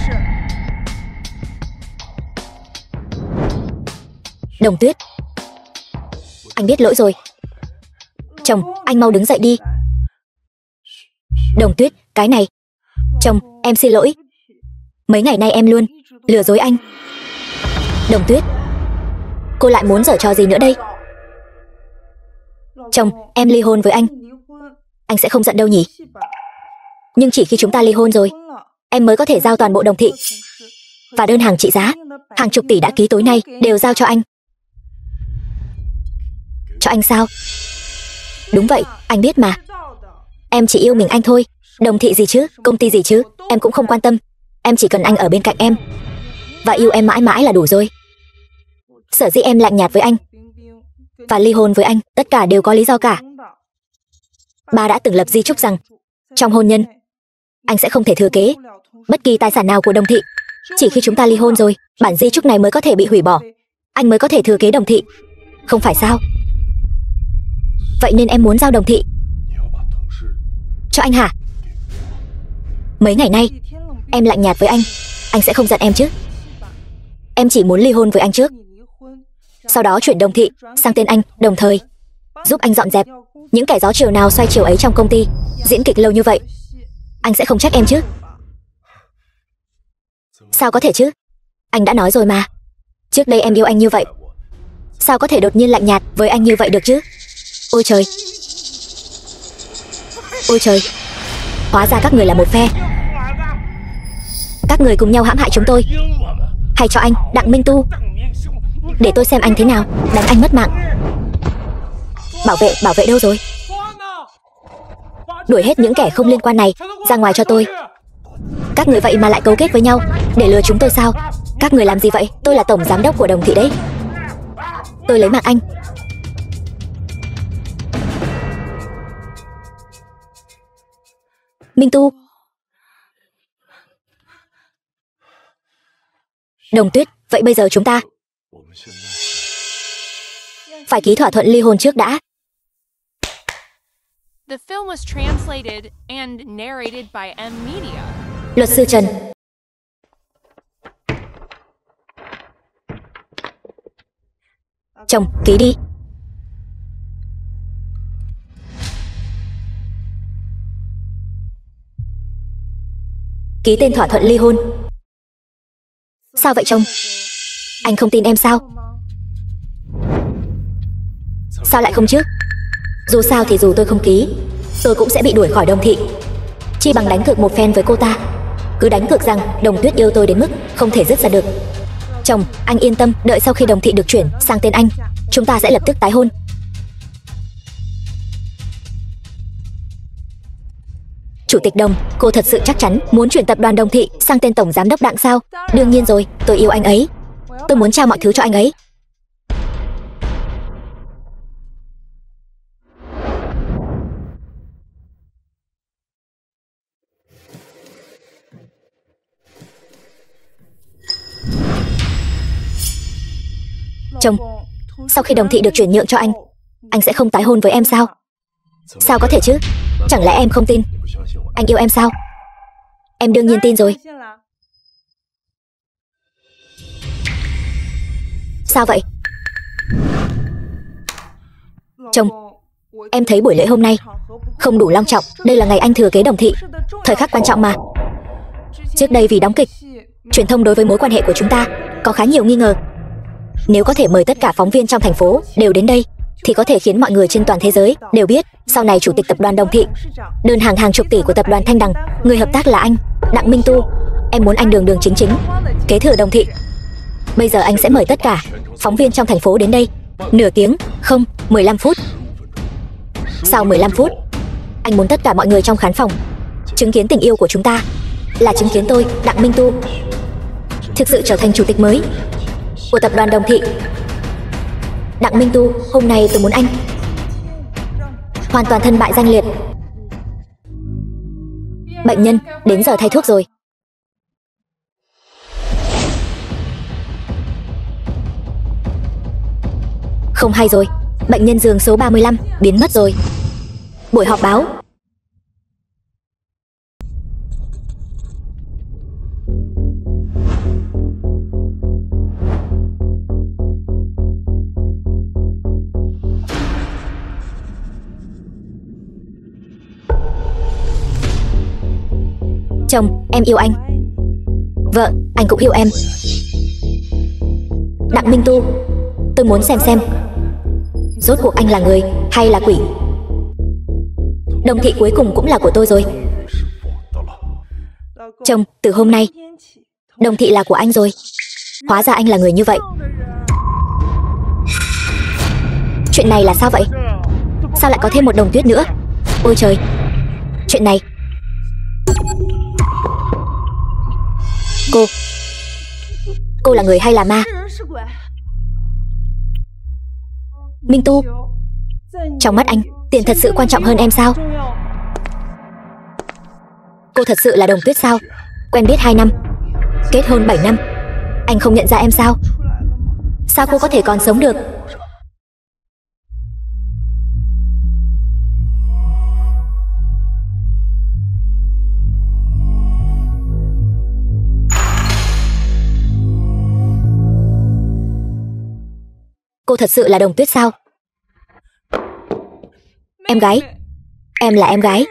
Đồng Tuyết, anh biết lỗi rồi. Chồng, anh mau đứng dậy đi. Đồng Tuyết, cái này. Chồng, em xin lỗi. Mấy ngày nay em luôn lừa dối anh. Đồng Tuyết, cô lại muốn giở trò gì nữa đây? Chồng, em ly hôn với anh sẽ không giận đâu nhỉ? Nhưng chỉ khi chúng ta ly hôn rồi, em mới có thể giao toàn bộ Đồng Thị. Và đơn hàng trị giá hàng chục tỷ đã ký tối nay đều giao cho anh. Cho anh sao? Đúng vậy, anh biết mà. Em chỉ yêu mình anh thôi. Đồng Thị gì chứ, công ty gì chứ, em cũng không quan tâm. Em chỉ cần anh ở bên cạnh em và yêu em mãi mãi là đủ rồi. Sở dĩ em lạnh nhạt với anh và ly hôn với anh, tất cả đều có lý do cả. Ba đã từng lập di chúc rằng trong hôn nhân anh sẽ không thể thừa kế bất kỳ tài sản nào của Đồng Thị. Chỉ khi chúng ta ly hôn rồi, bản di chúc này mới có thể bị hủy bỏ, anh mới có thể thừa kế Đồng Thị. Không phải sao? Vậy nên em muốn giao Đồng Thị cho anh hả? Mấy ngày nay em lạnh nhạt với anh sẽ không giận em chứ? Em chỉ muốn ly hôn với anh trước, sau đó chuyển Đồng Thị sang tên anh, đồng thời giúp anh dọn dẹp những kẻ gió chiều nào xoay chiều ấy trong công ty. Diễn kịch lâu như vậy, anh sẽ không trách em chứ? Sao có thể chứ? Anh đã nói rồi mà, trước đây em yêu anh như vậy, sao có thể đột nhiên lạnh nhạt với anh như vậy được chứ? Ôi trời, ôi trời, hóa ra các người là một phe. Các người cùng nhau hãm hại chúng tôi. Hay cho anh, Đặng Minh Tu, để tôi xem anh thế nào đánh anh mất mạng. Bảo vệ đâu rồi? Đuổi hết những kẻ không liên quan này ra ngoài cho tôi. Các người vậy mà lại cấu kết với nhau để lừa chúng tôi sao? Các người làm gì vậy? Tôi là tổng giám đốc của Đồng Thị đấy. Tôi lấy mạng anh. Minh Tu. Đồng Tuyết, vậy bây giờ chúng ta phải ký thỏa thuận ly hôn trước đã. The film was translated and narrated by M Media. Luật sư Trần. Chồng, ký đi. Ký tên thỏa thuận ly hôn. Sao vậy chồng? Anh không tin em sao? Sao lại không chứ? Dù sao thì dù tôi không ký, tôi cũng sẽ bị đuổi khỏi Đồng Thị. Chi bằng đánh cược một phen với cô ta. Cứ đánh cược rằng Đồng Tuyết yêu tôi đến mức không thể dứt ra được. Chồng, anh yên tâm, đợi sau khi Đồng Thị được chuyển sang tên anh, chúng ta sẽ lập tức tái hôn. Chủ tịch Đồng, cô thật sự chắc chắn muốn chuyển tập đoàn Đồng Thị sang tên tổng giám đốc Đặng sao? Đương nhiên rồi, tôi yêu anh ấy. Tôi muốn trao mọi thứ cho anh ấy. Chồng, sau khi Đồng Thị được chuyển nhượng cho anh sẽ không tái hôn với em sao? Sao có thể chứ? Chẳng lẽ em không tin anh yêu em sao? Em đương nhiên tin rồi. Sao vậy? Chồng, em thấy buổi lễ hôm nay không đủ long trọng. Đây là ngày anh thừa kế Đồng Thị, thời khắc quan trọng mà. Trước đây vì đóng kịch, truyền thông đối với mối quan hệ của chúng ta có khá nhiều nghi ngờ. Nếu có thể mời tất cả phóng viên trong thành phố đều đến đây thì có thể khiến mọi người trên toàn thế giới đều biết sau này chủ tịch tập đoàn Đồng Thị, đơn hàng hàng chục tỷ của tập đoàn Thanh Đằng, người hợp tác là anh, Đặng Minh Tu. Em muốn anh đường đường chính chính kế thừa Đồng Thị. Bây giờ anh sẽ mời tất cả phóng viên trong thành phố đến đây. Nửa tiếng, không, 15 phút. Sau 15 phút, anh muốn tất cả mọi người trong khán phòng chứng kiến tình yêu của chúng ta, là chứng kiến tôi, Đặng Minh Tu, thực sự trở thành chủ tịch mới của tập đoàn Đồng Thị. Đặng Minh Tu, hôm nay tôi muốn anh hoàn toàn thân bại danh liệt. Bệnh nhân, đến giờ thay thuốc rồi. Không hay rồi, bệnh nhân giường số 35 biến mất rồi. Buổi họp báo. Chồng, em yêu anh. Vợ, anh cũng yêu em. Đặng Minh Tu, tôi muốn xem rốt cuộc anh là người hay là quỷ. Đồng Thị cuối cùng cũng là của tôi rồi. Chồng, từ hôm nay Đồng Thị là của anh rồi. Hóa ra anh là người như vậy. Chuyện này là sao vậy? Sao lại có thêm một Đồng Tuyết nữa? Ôi trời, chuyện này. Cô là người hay là ma? Minh Tu, trong mắt anh, tiền thật sự quan trọng hơn em sao? Cô thật sự là Đồng Tuyết sao? Quen biết 2 năm, kết hôn 7 năm, anh không nhận ra em sao? Sao cô có thể còn sống được? Cô thật sự là Đồng Tuyết sao? Em gái, em là em gái,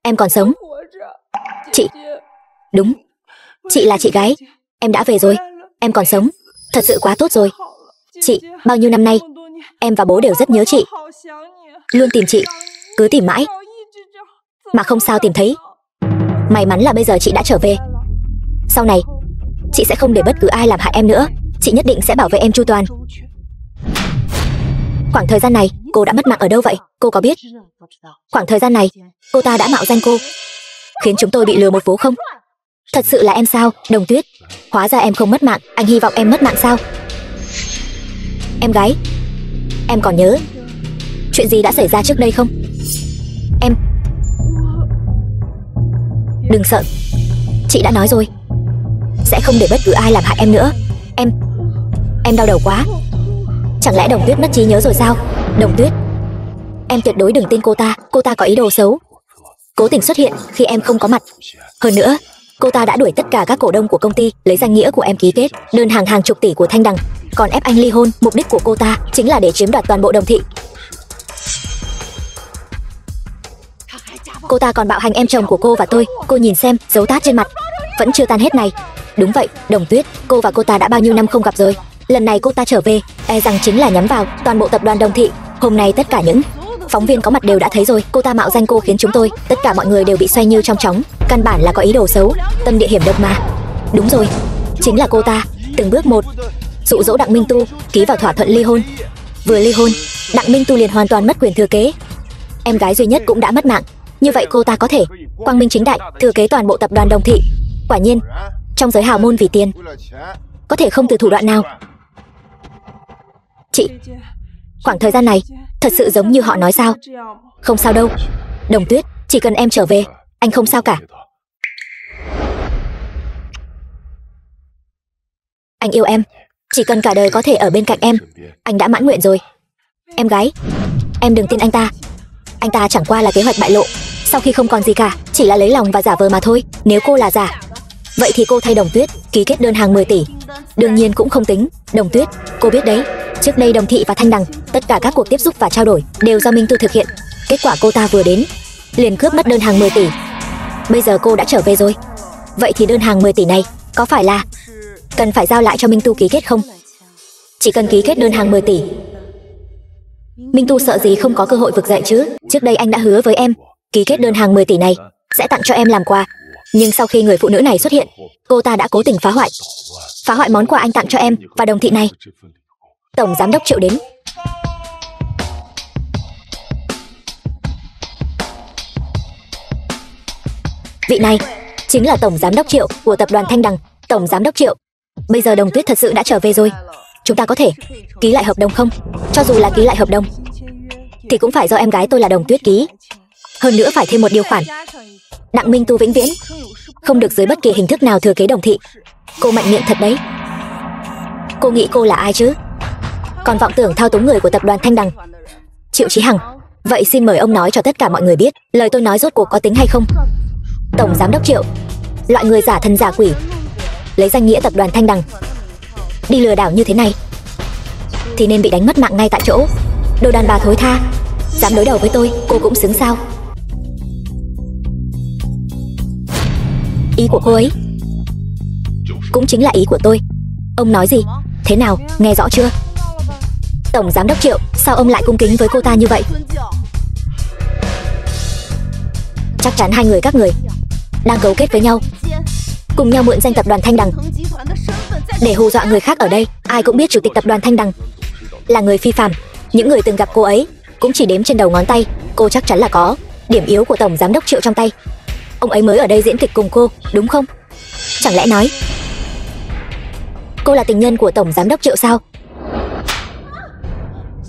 em còn sống. Chị, đúng, chị là chị gái. Em đã về rồi, em còn sống. Thật sự quá tốt rồi. Chị, bao nhiêu năm nay em và bố đều rất nhớ chị, luôn tìm chị, cứ tìm mãi mà không sao tìm thấy. May mắn là bây giờ chị đã trở về. Sau này chị sẽ không để bất cứ ai làm hại em nữa. Chị nhất định sẽ bảo vệ em chu toàn. Khoảng thời gian này cô đã mất mạng ở đâu vậy? Cô có biết khoảng thời gian này cô ta đã mạo danh cô, khiến chúng tôi bị lừa một vố không? Thật sự là em sao, Đồng Tuyết? Hóa ra em không mất mạng. Anh hy vọng em mất mạng sao? Em gái, em còn nhớ chuyện gì đã xảy ra trước đây không? Em đừng sợ, chị đã nói rồi, sẽ không để bất cứ ai làm hại em nữa. Em đau đầu quá. Chẳng lẽ Đồng Tuyết mất trí nhớ rồi sao? Đồng Tuyết, em tuyệt đối đừng tin cô ta có ý đồ xấu, cố tình xuất hiện khi em không có mặt. Hơn nữa, cô ta đã đuổi tất cả các cổ đông của công ty, lấy danh nghĩa của em ký kết đơn hàng hàng chục tỷ của Thanh Đằng, còn ép anh ly hôn. Mục đích của cô ta chính là để chiếm đoạt toàn bộ Đồng Thị. Cô ta còn bạo hành em chồng của cô và tôi. Cô nhìn xem, dấu tát trên mặt vẫn chưa tan hết này. Đúng vậy, Đồng Tuyết, cô và cô ta đã bao nhiêu năm không gặp rồi. Lần này cô ta trở về, e rằng chính là nhắm vào toàn bộ tập đoàn Đồng Thị. Hôm nay tất cả những phóng viên có mặt đều đã thấy rồi. Cô ta mạo danh cô khiến chúng tôi, tất cả mọi người đều bị xoay như trong chóng. Căn bản là có ý đồ xấu, tâm địa hiểm độc mà. Đúng rồi, chính là cô ta, từng bước một dụ dỗ Đặng Minh Tu ký vào thỏa thuận ly hôn. Vừa ly hôn, Đặng Minh Tu liền hoàn toàn mất quyền thừa kế. Em gái duy nhất cũng đã mất mạng. Như vậy cô ta có thể quang minh chính đại thừa kế toàn bộ tập đoàn Đồng Thị. Quả nhiên, trong giới hào môn vì tiền, có thể không từ thủ đoạn nào. Chị, khoảng thời gian này thật sự giống như họ nói sao? Không sao đâu, Đồng Tuyết, chỉ cần em trở về, anh không sao cả. Anh yêu em, chỉ cần cả đời có thể ở bên cạnh em, anh đã mãn nguyện rồi. Em gái, em đừng tin anh ta. Anh ta chẳng qua là kế hoạch bại lộ, sau khi không còn gì cả, chỉ là lấy lòng và giả vờ mà thôi. Nếu cô là giả, vậy thì cô thay Đồng Tuyết ký kết đơn hàng 10 tỷ. Đương nhiên cũng không tính. Đồng Tuyết, cô biết đấy, trước đây Đồng Thị và Thanh Đằng, tất cả các cuộc tiếp xúc và trao đổi đều do Minh Tu thực hiện. Kết quả cô ta vừa đến liền cướp mất đơn hàng 10 tỷ. Bây giờ cô đã trở về rồi, vậy thì đơn hàng 10 tỷ này có phải là cần phải giao lại cho Minh Tu ký kết không? Chỉ cần ký kết đơn hàng 10 tỷ, Minh Tu sợ gì không có cơ hội vực dậy chứ. Trước đây anh đã hứa với em, ký kết đơn hàng 10 tỷ này sẽ tặng cho em làm quà. Nhưng sau khi người phụ nữ này xuất hiện, cô ta đã cố tình phá hoại món quà anh tặng cho em và Đồng Thị này. Tổng giám đốc Triệu đến. Vị này chính là tổng giám đốc Triệu của tập đoàn Thanh Đằng. Tổng giám đốc Triệu, bây giờ Đồng Tuyết thật sự đã trở về rồi, chúng ta có thể ký lại hợp đồng không? Cho dù là ký lại hợp đồng thì cũng phải do em gái tôi là Đồng Tuyết ký. Hơn nữa phải thêm một điều khoản, Đặng Minh Tu vĩnh viễn không được dưới bất kỳ hình thức nào thừa kế Đồng Thị. Cô mạnh miệng thật đấy. Cô nghĩ cô là ai chứ? Còn vọng tưởng thao túng người của tập đoàn Thanh Đằng. Triệu Chí Hằng, vậy xin mời ông nói cho tất cả mọi người biết lời tôi nói rốt cuộc có tính hay không. Tổng giám đốc Triệu, loại người giả thần giả quỷ, lấy danh nghĩa tập đoàn Thanh Đằng đi lừa đảo như thế này thì nên bị đánh mất mạng ngay tại chỗ. Đồ đàn bà thối tha, dám đối đầu với tôi, cô cũng xứng sao? Ý của cô ấy cũng chính là ý của tôi. Ông nói gì? Thế nào, nghe rõ chưa? Tổng giám đốc Triệu, sao ông lại cung kính với cô ta như vậy? Chắc chắn hai người các người đang cấu kết với nhau, cùng nhau mượn danh tập đoàn Thanh Đằng để hù dọa người khác. Ở đây ai cũng biết chủ tịch tập đoàn Thanh Đằng là người phi phàm. Những người từng gặp cô ấy cũng chỉ đếm trên đầu ngón tay. Cô chắc chắn là có điểm yếu của tổng giám đốc Triệu trong tay. Ông ấy mới ở đây diễn kịch cùng cô, đúng không? Chẳng lẽ nói cô là tình nhân của tổng giám đốc Triệu sao?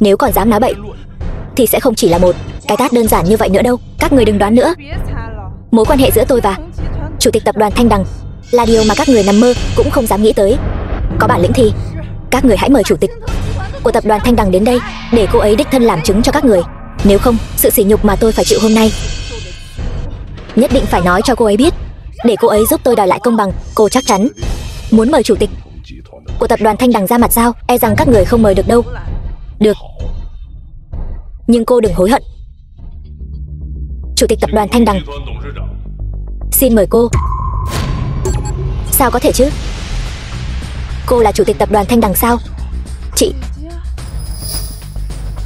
Nếu còn dám nói bậy thì sẽ không chỉ là một cái tát đơn giản như vậy nữa đâu. Các người đừng đoán nữa. Mối quan hệ giữa tôi và chủ tịch tập đoàn Thanh Đằng là điều mà các người nằm mơ cũng không dám nghĩ tới. Có bản lĩnh thì các người hãy mời chủ tịch của tập đoàn Thanh Đằng đến đây để cô ấy đích thân làm chứng cho các người. Nếu không, sự sỉ nhục mà tôi phải chịu hôm nay nhất định phải nói cho cô ấy biết, để cô ấy giúp tôi đòi lại công bằng. Cô chắc chắn muốn mời chủ tịch của tập đoàn Thanh Đằng ra mặt sao? E rằng các người không mời được đâu. Được, nhưng cô đừng hối hận. Chủ tịch tập đoàn Thanh Đằng, xin mời cô. Sao có thể chứ? Cô là chủ tịch tập đoàn Thanh Đằng sao? Chị...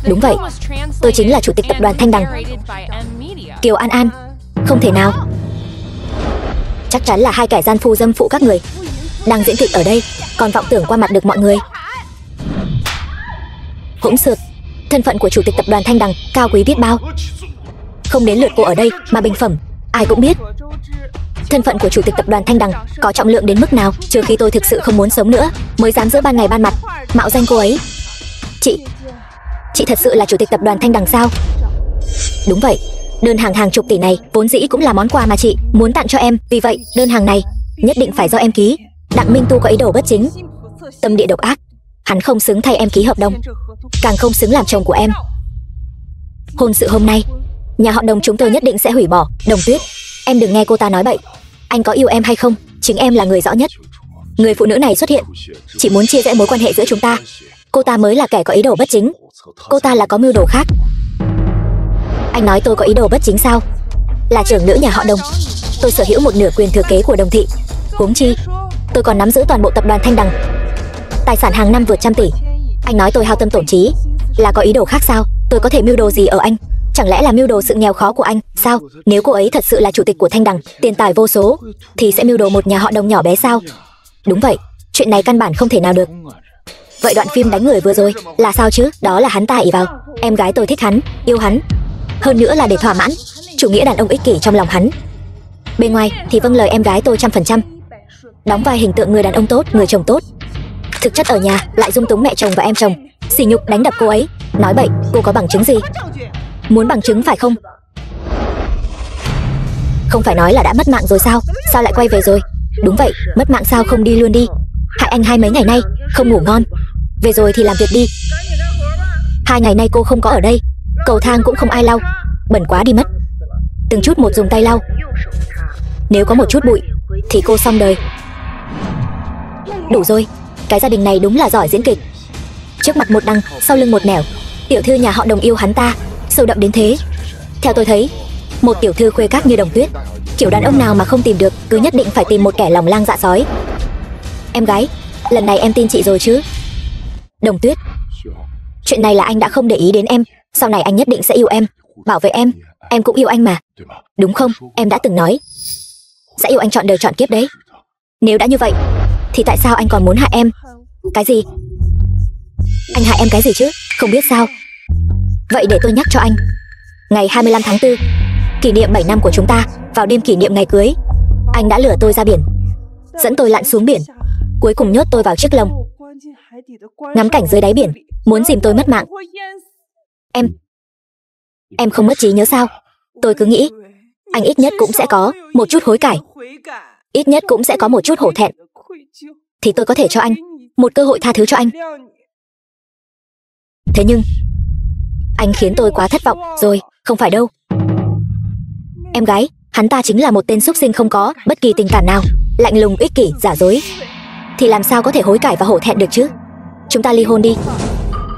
Đúng vậy, tôi chính là chủ tịch tập đoàn Thanh Đằng, Kiều An An. Không thể nào. Chắc chắn là hai kẻ gian phu dâm phụ các người đang diễn kịch ở đây, còn vọng tưởng qua mặt được mọi người. Hỗn xược, thân phận của chủ tịch tập đoàn Thanh Đằng cao quý biết bao. Không đến lượt cô ở đây mà bình phẩm, ai cũng biết thân phận của chủ tịch tập đoàn Thanh Đằng có trọng lượng đến mức nào. Trừ khi tôi thực sự không muốn sống nữa mới dám giữa ban ngày ban mặt mạo danh cô ấy. Chị thật sự là chủ tịch tập đoàn Thanh Đằng sao? Đúng vậy, đơn hàng hàng chục tỷ này vốn dĩ cũng là món quà mà chị muốn tặng cho em. Vì vậy, đơn hàng này nhất định phải do em ký. Đặng Minh Tu có ý đồ bất chính, tâm địa độc ác. Hắn không xứng thay em ký hợp đồng, càng không xứng làm chồng của em. Hôn sự hôm nay, nhà họ Đồng chúng tôi nhất định sẽ hủy bỏ. Đồng Tuyết, em đừng nghe cô ta nói bậy. Anh có yêu em hay không, chính em là người rõ nhất. Người phụ nữ này xuất hiện chỉ muốn chia rẽ mối quan hệ giữa chúng ta. Cô ta mới là kẻ có ý đồ bất chính. Cô ta là có mưu đồ khác. Anh nói tôi có ý đồ bất chính sao? Là trưởng nữ nhà họ Đồng, tôi sở hữu một nửa quyền thừa kế của Đồng Thị. Huống chi, tôi còn nắm giữ toàn bộ tập đoàn Thanh Đằng, tài sản hàng năm vượt 100 tỷ. Anh nói tôi hao tâm tổn trí là có ý đồ khác sao? Tôi có thể mưu đồ gì ở anh? Chẳng lẽ là mưu đồ sự nghèo khó của anh, sao? Nếu cô ấy thật sự là chủ tịch của Thanh Đằng, tiền tài vô số, thì sẽ mưu đồ một nhà họ Đồng nhỏ bé sao? Đúng vậy, chuyện này căn bản không thể nào được. Vậy đoạn phim đánh người vừa rồi là sao chứ? Đó là hắn ta ỷ vào em gái tôi thích hắn, yêu hắn, hơn nữa là để thỏa mãn chủ nghĩa đàn ông ích kỷ trong lòng hắn. Bên ngoài thì vâng lời em gái tôi 100%, đóng vai hình tượng người đàn ông tốt, người chồng tốt. Thực chất ở nhà lại dung túng mẹ chồng và em chồng, sỉ nhục đánh đập cô ấy. Nói bậy, cô có bằng chứng gì? Muốn bằng chứng phải không? Không phải nói là đã mất mạng rồi sao? Sao lại quay về rồi? Đúng vậy, mất mạng sao không đi luôn đi? Hại anh hai mấy ngày nay không ngủ ngon, về rồi thì làm việc đi. 2 ngày nay cô không có ở đây, cầu thang cũng không ai lau, bẩn quá đi mất. Từng chút một dùng tay lau, nếu có một chút bụi thì cô xong đời. Đủ rồi, cái gia đình này đúng là giỏi diễn kịch. Trước mặt một đằng, sau lưng một nẻo. Tiểu thư nhà họ Đồng yêu hắn ta, sâu đậm đến thế. Theo tôi thấy, một tiểu thư khuê các như Đồng Tuyết, kiểu đàn ông nào mà không tìm được, cứ nhất định phải tìm một kẻ lòng lang dạ sói. Em gái, lần này em tin chị rồi chứ? Đồng Tuyết, chuyện này là anh đã không để ý đến em, sau này anh nhất định sẽ yêu em, bảo vệ em cũng yêu anh mà. Đúng không? Em đã từng nói sẽ yêu anh trọn đời trọn kiếp đấy. Nếu đã như vậy, thì tại sao anh còn muốn hại em? Cái gì? Anh hại em cái gì chứ? Không biết sao? Vậy để tôi nhắc cho anh. Ngày 25 tháng 4, kỷ niệm 7 năm của chúng ta, vào đêm kỷ niệm ngày cưới, anh đã lừa tôi ra biển, dẫn tôi lặn xuống biển, cuối cùng nhốt tôi vào chiếc lồng, ngắm cảnh dưới đáy biển, muốn dìm tôi mất mạng. Em không mất trí nhớ sao? Tôi cứ nghĩ anh ít nhất cũng sẽ có một chút hối cải, ít nhất cũng sẽ có một chút hổ thẹn, thì tôi có thể cho anh một cơ hội tha thứ cho anh. Thế nhưng anh khiến tôi quá thất vọng rồi. Không phải đâu. Em gái, hắn ta chính là một tên súc sinh không có bất kỳ tình cảm nào, lạnh lùng, ích kỷ, giả dối, thì làm sao có thể hối cải và hổ thẹn được chứ? Chúng ta ly hôn đi.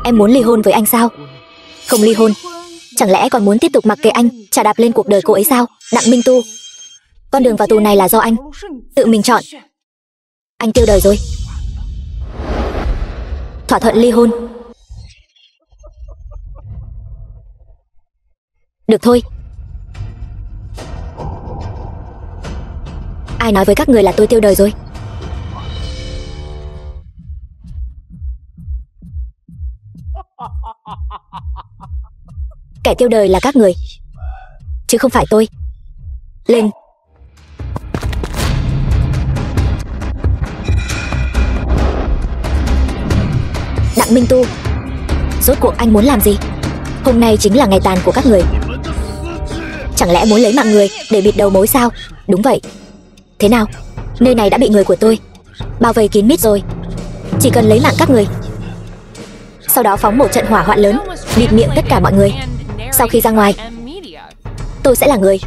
Em muốn ly hôn với anh sao? Không ly hôn, chẳng lẽ còn muốn tiếp tục mặc kệ anh chà đạp lên cuộc đời cô ấy sao? Đặng Minh Tu, con đường vào tù này là do anh tự mình chọn. Anh tiêu đời rồi. Thỏa thuận ly hôn. Được thôi. Ai nói với các người là tôi tiêu đời rồi? Kẻ tiêu đời là các người, chứ không phải tôi. Lên. Đặng Minh Tu, rốt cuộc anh muốn làm gì? Hôm nay chính là ngày tàn của các người. Chẳng lẽ muốn lấy mạng người để bịt đầu mối sao? Đúng vậy. Thế nào? Nơi này đã bị người của tôi bao vây kín mít rồi. Chỉ cần lấy mạng các người, sau đó phóng một trận hỏa hoạn lớn, bịt miệng tất cả mọi người. Sau khi ra ngoài, tôi sẽ là người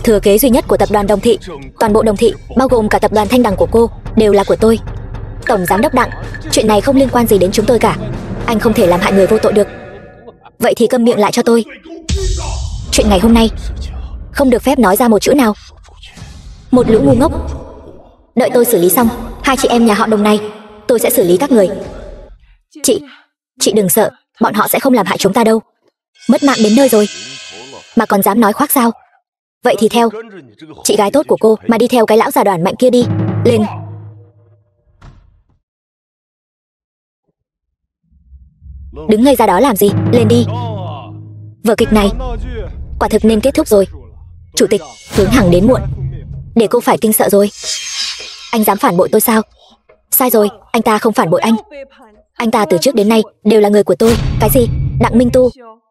thừa kế duy nhất của tập đoàn Đồng Thị. Toàn bộ Đồng Thị, bao gồm cả tập đoàn Thanh Đằng của cô, đều là của tôi. Tổng giám đốc Đặng, chuyện này không liên quan gì đến chúng tôi cả. Anh không thể làm hại người vô tội được. Vậy thì câm miệng lại cho tôi. Chuyện ngày hôm nay không được phép nói ra một chữ nào. Một lũ ngu ngốc. Đợi tôi xử lý xong 2 chị em nhà họ Đồng này, tôi sẽ xử lý các người. Chị đừng sợ, bọn họ sẽ không làm hại chúng ta đâu. Mất mạng đến nơi rồi mà còn dám nói khoác sao? Vậy thì theo chị gái tốt của cô mà đi theo cái lão già Đoàn Mạnh kia đi. Lên. Đứng ngây ra đó làm gì? Lên đi. Vở kịch này quả thực nên kết thúc rồi. Chủ tịch, Hướng Hằng đến muộn, để cô phải kinh sợ rồi. Anh dám phản bội tôi sao? Sai rồi, anh ta không phản bội anh. Anh ta từ trước đến nay đều là người của tôi. Cái gì? Đặng Minh Tu,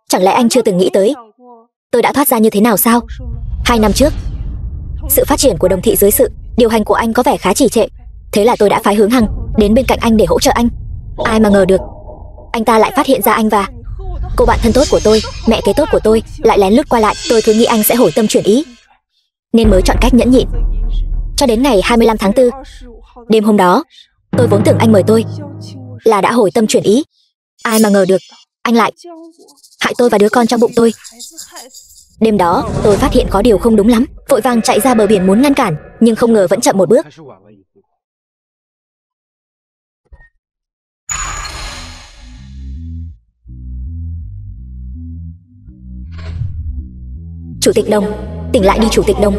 chẳng lẽ anh chưa từng nghĩ tới tôi đã thoát ra như thế nào sao? 2 năm trước, sự phát triển của Đồng Thị dưới sự điều hành của anh có vẻ khá trì trệ. Thế là tôi đã phái Hướng Hằng đến bên cạnh anh để hỗ trợ anh. Ai mà ngờ được anh ta lại phát hiện ra anh và cô bạn thân tốt của tôi, mẹ kế tốt của tôi lại lén lút qua lại. Tôi cứ nghĩ anh sẽ hồi tâm chuyển ý, nên mới chọn cách nhẫn nhịn cho đến ngày 25 tháng 4. Đêm hôm đó, tôi vốn tưởng anh mời tôi là đã hồi tâm chuyển ý. Ai mà ngờ được anh lại hại tôi và đứa con trong bụng tôi. Đêm đó tôi phát hiện có điều không đúng lắm, vội vàng chạy ra bờ biển muốn ngăn cản, nhưng không ngờ vẫn chậm một bước. Chủ tịch Đồng, tỉnh lại đi Chủ tịch Đồng.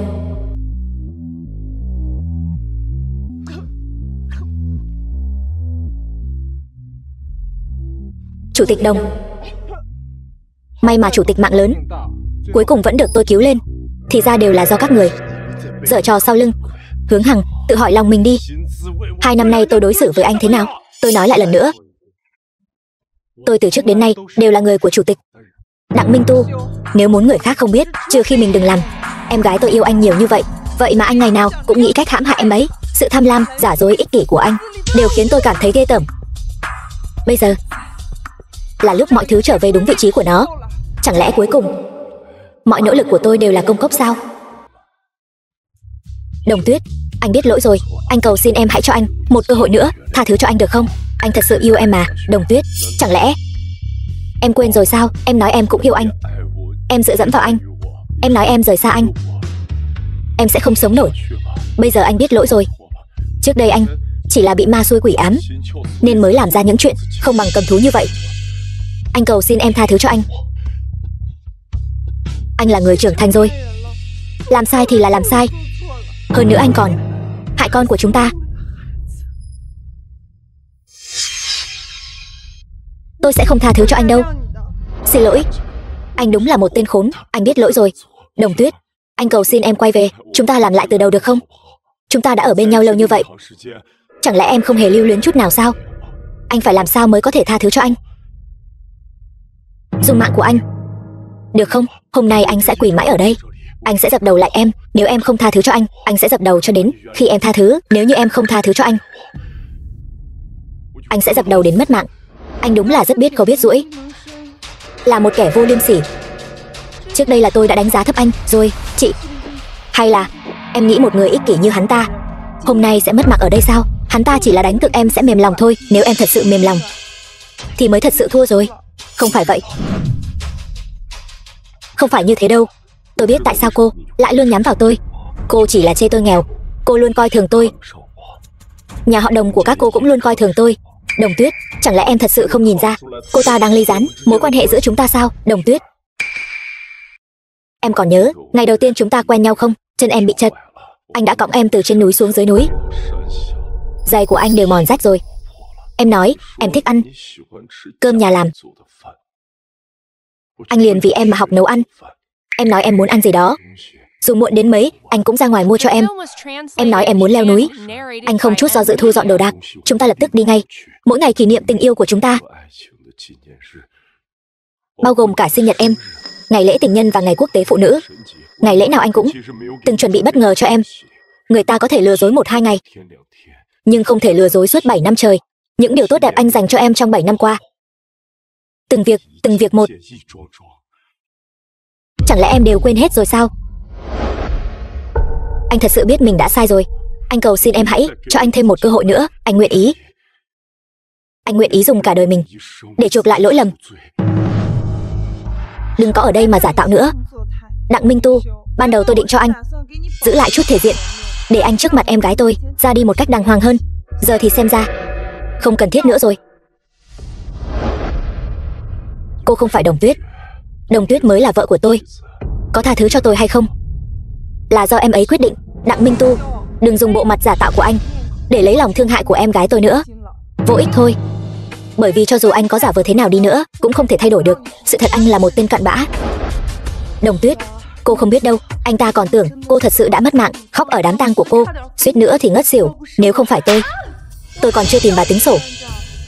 Chủ tịch Đồng. May mà chủ tịch mạng lớn cuối cùng vẫn được tôi cứu lên. Thì ra đều là do các người giở trò sau lưng. Hướng Hằng, tự hỏi lòng mình đi. 2 năm nay tôi đối xử với anh thế nào? Tôi nói lại lần nữa, tôi từ trước đến nay đều là người của chủ tịch. Đặng Minh Tu, nếu muốn người khác không biết, trừ khi mình đừng làm. Em gái tôi yêu anh nhiều như vậy, vậy mà anh ngày nào cũng nghĩ cách hãm hại em ấy. Sự tham lam, giả dối, ích kỷ của anh đều khiến tôi cảm thấy ghê tởm. Bây giờ là lúc mọi thứ trở về đúng vị trí của nó. Chẳng lẽ cuối cùng mọi nỗ lực của tôi đều là công cốc sao? Đồng Tuyết, anh biết lỗi rồi. Anh cầu xin em hãy cho anh một cơ hội nữa. Tha thứ cho anh được không? Anh thật sự yêu em mà. Đồng Tuyết, chẳng lẽ em quên rồi sao? Em nói em cũng yêu anh. Em dựa dẫm vào anh. Em nói em rời xa anh, em sẽ không sống nổi. Bây giờ anh biết lỗi rồi. Trước đây anh chỉ là bị ma xui quỷ ám, nên mới làm ra những chuyện không bằng cầm thú như vậy. Anh cầu xin em tha thứ cho anh. Anh là người trưởng thành rồi. Làm sai thì là làm sai. Hơn nữa anh còn hại con của chúng ta. Tôi sẽ không tha thứ cho anh đâu. Xin lỗi. Anh đúng là một tên khốn. Anh biết lỗi rồi. Đồng Tuyết, anh cầu xin em quay về. Chúng ta làm lại từ đầu được không? Chúng ta đã ở bên nhau lâu như vậy, chẳng lẽ em không hề lưu luyến chút nào sao? Anh phải làm sao mới có thể tha thứ cho anh? Dùng mạng của anh được không? Hôm nay anh sẽ quỳ mãi ở đây. Anh sẽ dập đầu lại em. Nếu em không tha thứ cho anh sẽ dập đầu cho đến khi em tha thứ. Nếu như em không tha thứ cho anh sẽ dập đầu đến mất mạng. Anh đúng là rất biết câu biết duỗi, là một kẻ vô liêm sỉ. Trước đây là tôi đã đánh giá thấp anh rồi, chị. Hay là em nghĩ một người ích kỷ như hắn ta hôm nay sẽ mất mạng ở đây sao? Hắn ta chỉ là đánh cược em sẽ mềm lòng thôi. Nếu em thật sự mềm lòng thì mới thật sự thua rồi. Không phải vậy. Không phải như thế đâu. Tôi biết tại sao cô lại luôn nhắm vào tôi. Cô chỉ là chê tôi nghèo. Cô luôn coi thường tôi. Nhà họ Đồng của các cô cũng luôn coi thường tôi. Đồng Tuyết, chẳng lẽ em thật sự không nhìn ra cô ta đang ly gián mối quan hệ giữa chúng ta sao? Đồng Tuyết, em còn nhớ ngày đầu tiên chúng ta quen nhau không? Chân em bị trật, anh đã cõng em từ trên núi xuống dưới núi. Giày của anh đều mòn rách rồi. Em nói em thích ăn cơm nhà làm, anh liền vì em mà học nấu ăn. Em nói em muốn ăn gì đó, dù muộn đến mấy anh cũng ra ngoài mua cho em. Em nói em muốn leo núi, anh không chút do dự thu dọn đồ đạc. Chúng ta lập tức đi ngay. Mỗi ngày kỷ niệm tình yêu của chúng ta, bao gồm cả sinh nhật em, ngày lễ tình nhân và ngày quốc tế phụ nữ. Ngày lễ nào anh cũng từng chuẩn bị bất ngờ cho em. Người ta có thể lừa dối 1-2 ngày, nhưng không thể lừa dối suốt 7 năm trời. Những điều tốt đẹp anh dành cho em trong 7 năm qua, từng việc một, chẳng lẽ em đều quên hết rồi sao? Anh thật sự biết mình đã sai rồi. Anh cầu xin em hãy cho anh thêm một cơ hội nữa. Anh nguyện ý dùng cả đời mình để chuộc lại lỗi lầm. Đừng có ở đây mà giả tạo nữa. Đặng Minh Tu, ban đầu tôi định cho anh giữ lại chút thể diện, để anh trước mặt em gái tôi ra đi một cách đàng hoàng hơn. Giờ thì xem ra không cần thiết nữa rồi. Cô không phải Đồng Tuyết. Đồng Tuyết mới là vợ của tôi. Có tha thứ cho tôi hay không là do em ấy quyết định. Đặng Minh Tu, đừng dùng bộ mặt giả tạo của anh để lấy lòng thương hại của em gái tôi nữa. Vô ích thôi. Bởi vì cho dù anh có giả vờ thế nào đi nữa cũng không thể thay đổi được sự thật anh là một tên cặn bã. Đồng Tuyết, cô không biết đâu. Anh ta còn tưởng cô thật sự đã mất mạng, khóc ở đám tang của cô, suýt nữa thì ngất xỉu. Nếu không phải tôi còn chưa tìm bà tính sổ,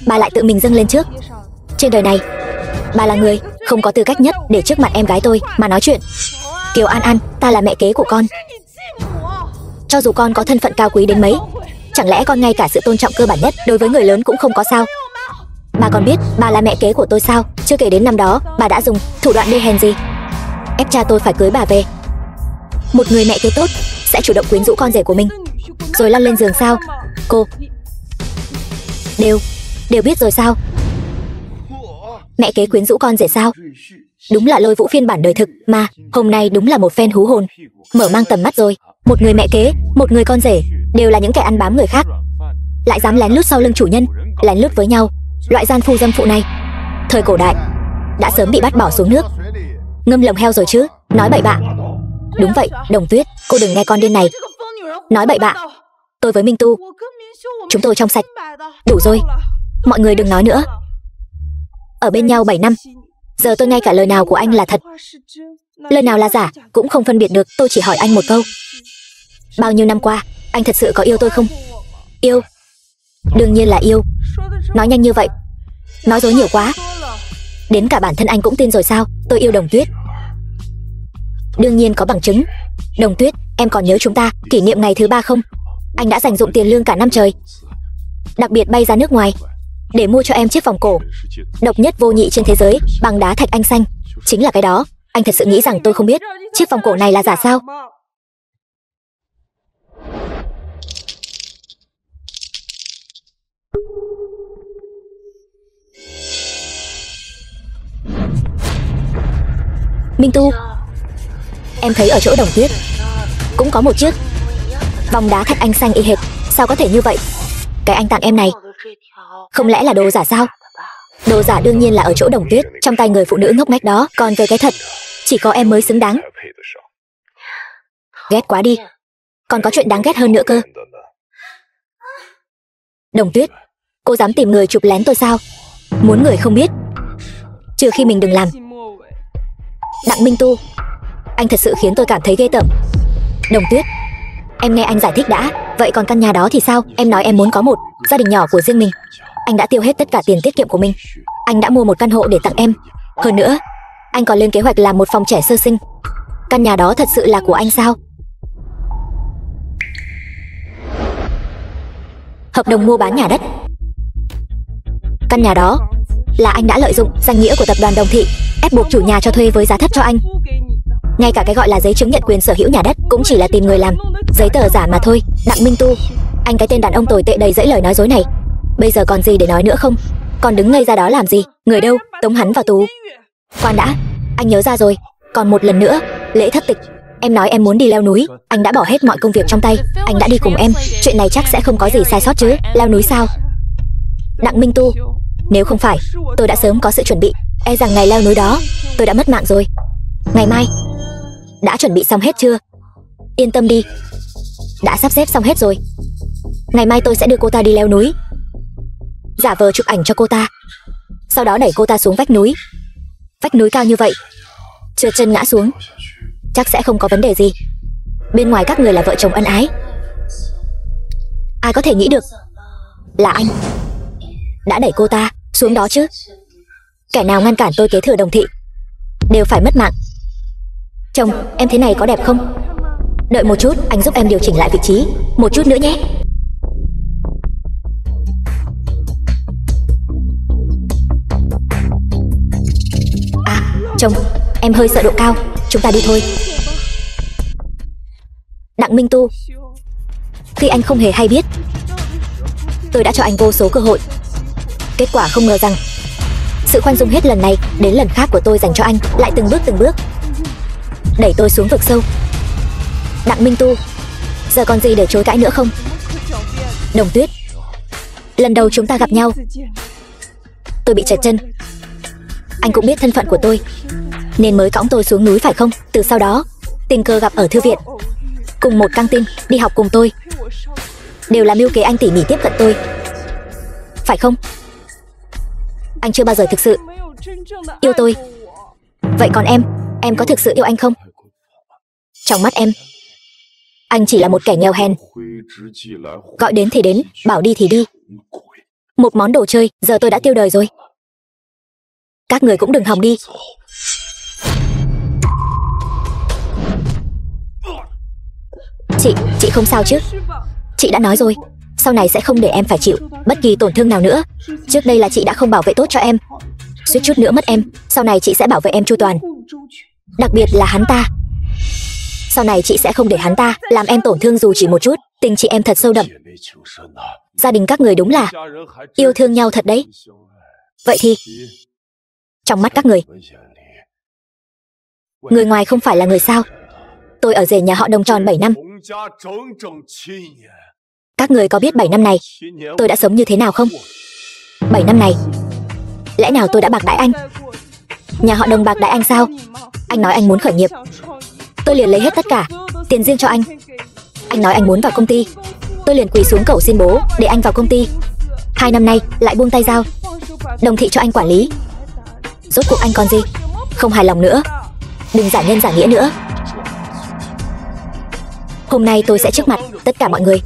bà lại tự mình dâng lên trước. Trên đời này, bà là người không có tư cách nhất để trước mặt em gái tôi mà nói chuyện. Kiều An An, ta là mẹ kế của con. Cho dù con có thân phận cao quý đến mấy, chẳng lẽ con ngay cả sự tôn trọng cơ bản nhất đối với người lớn cũng không có sao? Bà còn biết bà là mẹ kế của tôi sao? Chưa kể đến năm đó bà đã dùng thủ đoạn đê hèn gì ép cha tôi phải cưới bà về. Một người mẹ kế tốt sẽ chủ động quyến rũ con rể của mình rồi lăn lên giường sao? Cô đều biết rồi sao? Mẹ kế quyến rũ con rể sao? Đúng là Lôi Vũ phiên bản đời thực mà. Hôm nay đúng là một phen hú hồn, mở mang tầm mắt rồi. Một người mẹ kế, một người con rể đều là những kẻ ăn bám người khác, lại dám lén lút sau lưng chủ nhân, lén lút với nhau. Loại gian phu dâm phụ này thời cổ đại đã sớm bị bắt bỏ xuống nước ngâm lồng heo rồi chứ. Nói bậy bạ. Đúng vậy, Đồng Tuyết, cô đừng nghe con điên này nói bậy bạ. Tôi với Minh Tu, chúng tôi trong sạch. Đủ rồi, mọi người đừng nói nữa. Ở bên nhau 7 năm, giờ tôi ngay cả lời nào của anh là thật, lời nào là giả cũng không phân biệt được. Tôi chỉ hỏi anh một câu, bao nhiêu năm qua, anh thật sự có yêu tôi không? Yêu? Đương nhiên là yêu. Nói nhanh như vậy, nói dối nhiều quá. Đến cả bản thân anh cũng tin rồi sao? Tôi yêu Đồng Tuyết. Đương nhiên có bằng chứng. Đồng Tuyết, em còn nhớ chúng ta kỷ niệm ngày thứ 3 không? Anh đã dành dụm tiền lương cả năm trời, đặc biệt bay ra nước ngoài để mua cho em chiếc vòng cổ độc nhất vô nhị trên thế giới bằng đá thạch anh xanh. Chính là cái đó. Anh thật sự nghĩ rằng tôi không biết chiếc vòng cổ này là giả sao? Minh Tu, em thấy ở chỗ Đồng Tuyết cũng có một chiếc vòng đá thạch anh xanh y hệt. Sao có thể như vậy? Cái anh tặng em này không lẽ là đồ giả sao? Đồ giả đương nhiên là ở chỗ Đồng Tuyết, trong tay người phụ nữ ngốc nghếch đó. Còn về cái thật, chỉ có em mới xứng đáng. Ghét quá đi, còn có chuyện đáng ghét hơn nữa cơ. Đồng Tuyết, cô dám tìm người chụp lén tôi sao? Muốn người không biết, trừ khi mình đừng làm. Đặng Minh Tu, anh thật sự khiến tôi cảm thấy ghê tởm. Đồng Tuyết, em nghe anh giải thích đã. Vậy còn căn nhà đó thì sao? Em nói em muốn có một gia đình nhỏ của riêng mình. Anh đã tiêu hết tất cả tiền tiết kiệm của mình. Anh đã mua một căn hộ để tặng em. Hơn nữa, anh còn lên kế hoạch làm một phòng trẻ sơ sinh. Căn nhà đó thật sự là của anh sao? Hợp đồng mua bán nhà đất. Căn nhà đó là anh đã lợi dụng danh nghĩa của tập đoàn Đồng Thị, ép buộc chủ nhà cho thuê với giá thấp cho anh. Ngay cả cái gọi là giấy chứng nhận quyền sở hữu nhà đất cũng chỉ là tìm người làm giấy tờ giả mà thôi. Đặng Minh Tu, anh cái tên đàn ông tồi tệ đầy dẫy lời nói dối này, bây giờ còn gì để nói nữa không? Còn đứng ngây ra đó làm gì? Người đâu? Tống hắn vào tù. Khoan đã, anh nhớ ra rồi. Còn một lần nữa, lễ thất tịch. Em nói em muốn đi leo núi, anh đã bỏ hết mọi công việc trong tay, anh đã đi cùng em. Chuyện này chắc sẽ không có gì sai sót chứ? Leo núi sao? Đặng Minh Tu, nếu không phải tôi đã sớm có sự chuẩn bị, e rằng ngày leo núi đó tôi đã mất mạng rồi. Ngày mai đã chuẩn bị xong hết chưa? Yên tâm đi, đã sắp xếp xong hết rồi. Ngày mai tôi sẽ đưa cô ta đi leo núi, giả vờ chụp ảnh cho cô ta, sau đó đẩy cô ta xuống vách núi. Vách núi cao như vậy, trượt chân ngã xuống, chắc sẽ không có vấn đề gì. Bên ngoài các người là vợ chồng ân ái, ai có thể nghĩ được là anh đã đẩy cô ta xuống đó chứ? Kẻ nào ngăn cản tôi kế thừa Đồng Thị đều phải mất mạng. Chồng, em thế này có đẹp không? Đợi một chút, anh giúp em điều chỉnh lại vị trí một chút nữa nhé. À, chồng, em hơi sợ độ cao, chúng ta đi thôi. Đặng Minh Tu, khi anh không hề hay biết, tôi đã cho anh vô số cơ hội. Kết quả không ngờ rằng sự khoan dung hết lần này đến lần khác của tôi dành cho anh lại từng bước đẩy tôi xuống vực sâu. Đặng Minh Tu, giờ còn gì để chối cãi nữa không? Đồng Tuyết, lần đầu chúng ta gặp nhau, tôi bị trật chân. Anh cũng biết thân phận của tôi nên mới cõng tôi xuống núi phải không? Từ sau đó tình cờ gặp ở thư viện, cùng một căng tin, đi học cùng tôi, đều là mưu kế anh tỉ mỉ tiếp cận tôi, phải không? Anh chưa bao giờ thực sự yêu tôi. Vậy còn em có thực sự yêu anh không? Trong mắt em, anh chỉ là một kẻ nghèo hèn, gọi đến thì đến, bảo đi thì đi, một món đồ chơi. Giờ tôi đã tiêu đời rồi, các người cũng đừng hòng đi. Chị không sao chứ? Chị đã nói rồi, sau này sẽ không để em phải chịu bất kỳ tổn thương nào nữa. Trước đây là chị đã không bảo vệ tốt cho em, suýt chút nữa mất em. Sau này chị sẽ bảo vệ em chu toàn, đặc biệt là hắn ta. Sau này chị sẽ không để hắn ta làm em tổn thương dù chỉ một chút. Tình chị em thật sâu đậm. Gia đình các người đúng là yêu thương nhau thật đấy. Vậy thì trong mắt các người, người ngoài không phải là người sao? Tôi ở rể nhà họ Đồng tròn 7 năm. Các người có biết 7 năm này tôi đã sống như thế nào không? 7 năm này, lẽ nào tôi đã bạc đãi anh? Nhà họ Đồng bạc đãi anh sao? Anh nói anh muốn khởi nghiệp, tôi liền lấy hết tất cả tiền riêng cho anh. Anh nói anh muốn vào công ty, tôi liền quỳ xuống cầu xin bố để anh vào công ty. 2 năm nay lại buông tay giao Đồng Thị cho anh quản lý. Rốt cuộc anh còn gì không hài lòng nữa? Đừng giả nhân giả nghĩa nữa. Hôm nay tôi sẽ trước mặt tất cả mọi người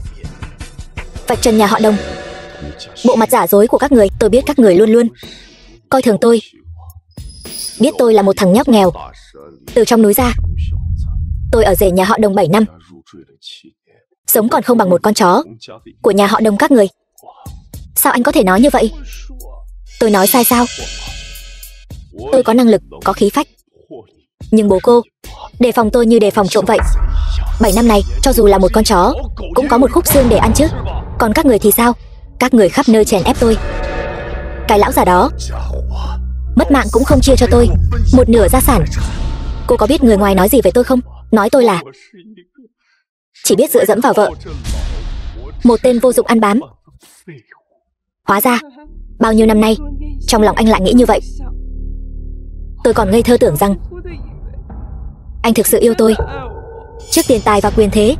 vạch trần nhà họ Đồng. Bộ mặt giả dối của các người, tôi biết các người luôn luôn coi thường tôi, biết tôi là một thằng nhóc nghèo từ trong núi ra. Tôi ở rể nhà họ Đồng 7 năm, sống còn không bằng một con chó của nhà họ Đồng các người. Sao anh có thể nói như vậy? Tôi nói sai sao? Tôi có năng lực, có khí phách, nhưng bố cô đề phòng tôi như đề phòng trộm vậy. 7 năm này, cho dù là một con chó cũng có một khúc xương để ăn chứ. Còn các người thì sao? Các người khắp nơi chèn ép tôi. Cái lão già đó mất mạng cũng không chia cho tôi một nửa gia sản. Cô có biết người ngoài nói gì về tôi không? Nói tôi là chỉ biết dựa dẫm vào vợ, một tên vô dụng ăn bám. Hóa ra bao nhiêu năm nay trong lòng anh lại nghĩ như vậy. Tôi còn ngây thơ tưởng rằng anh thực sự yêu tôi trước tiền tài và quyền thế.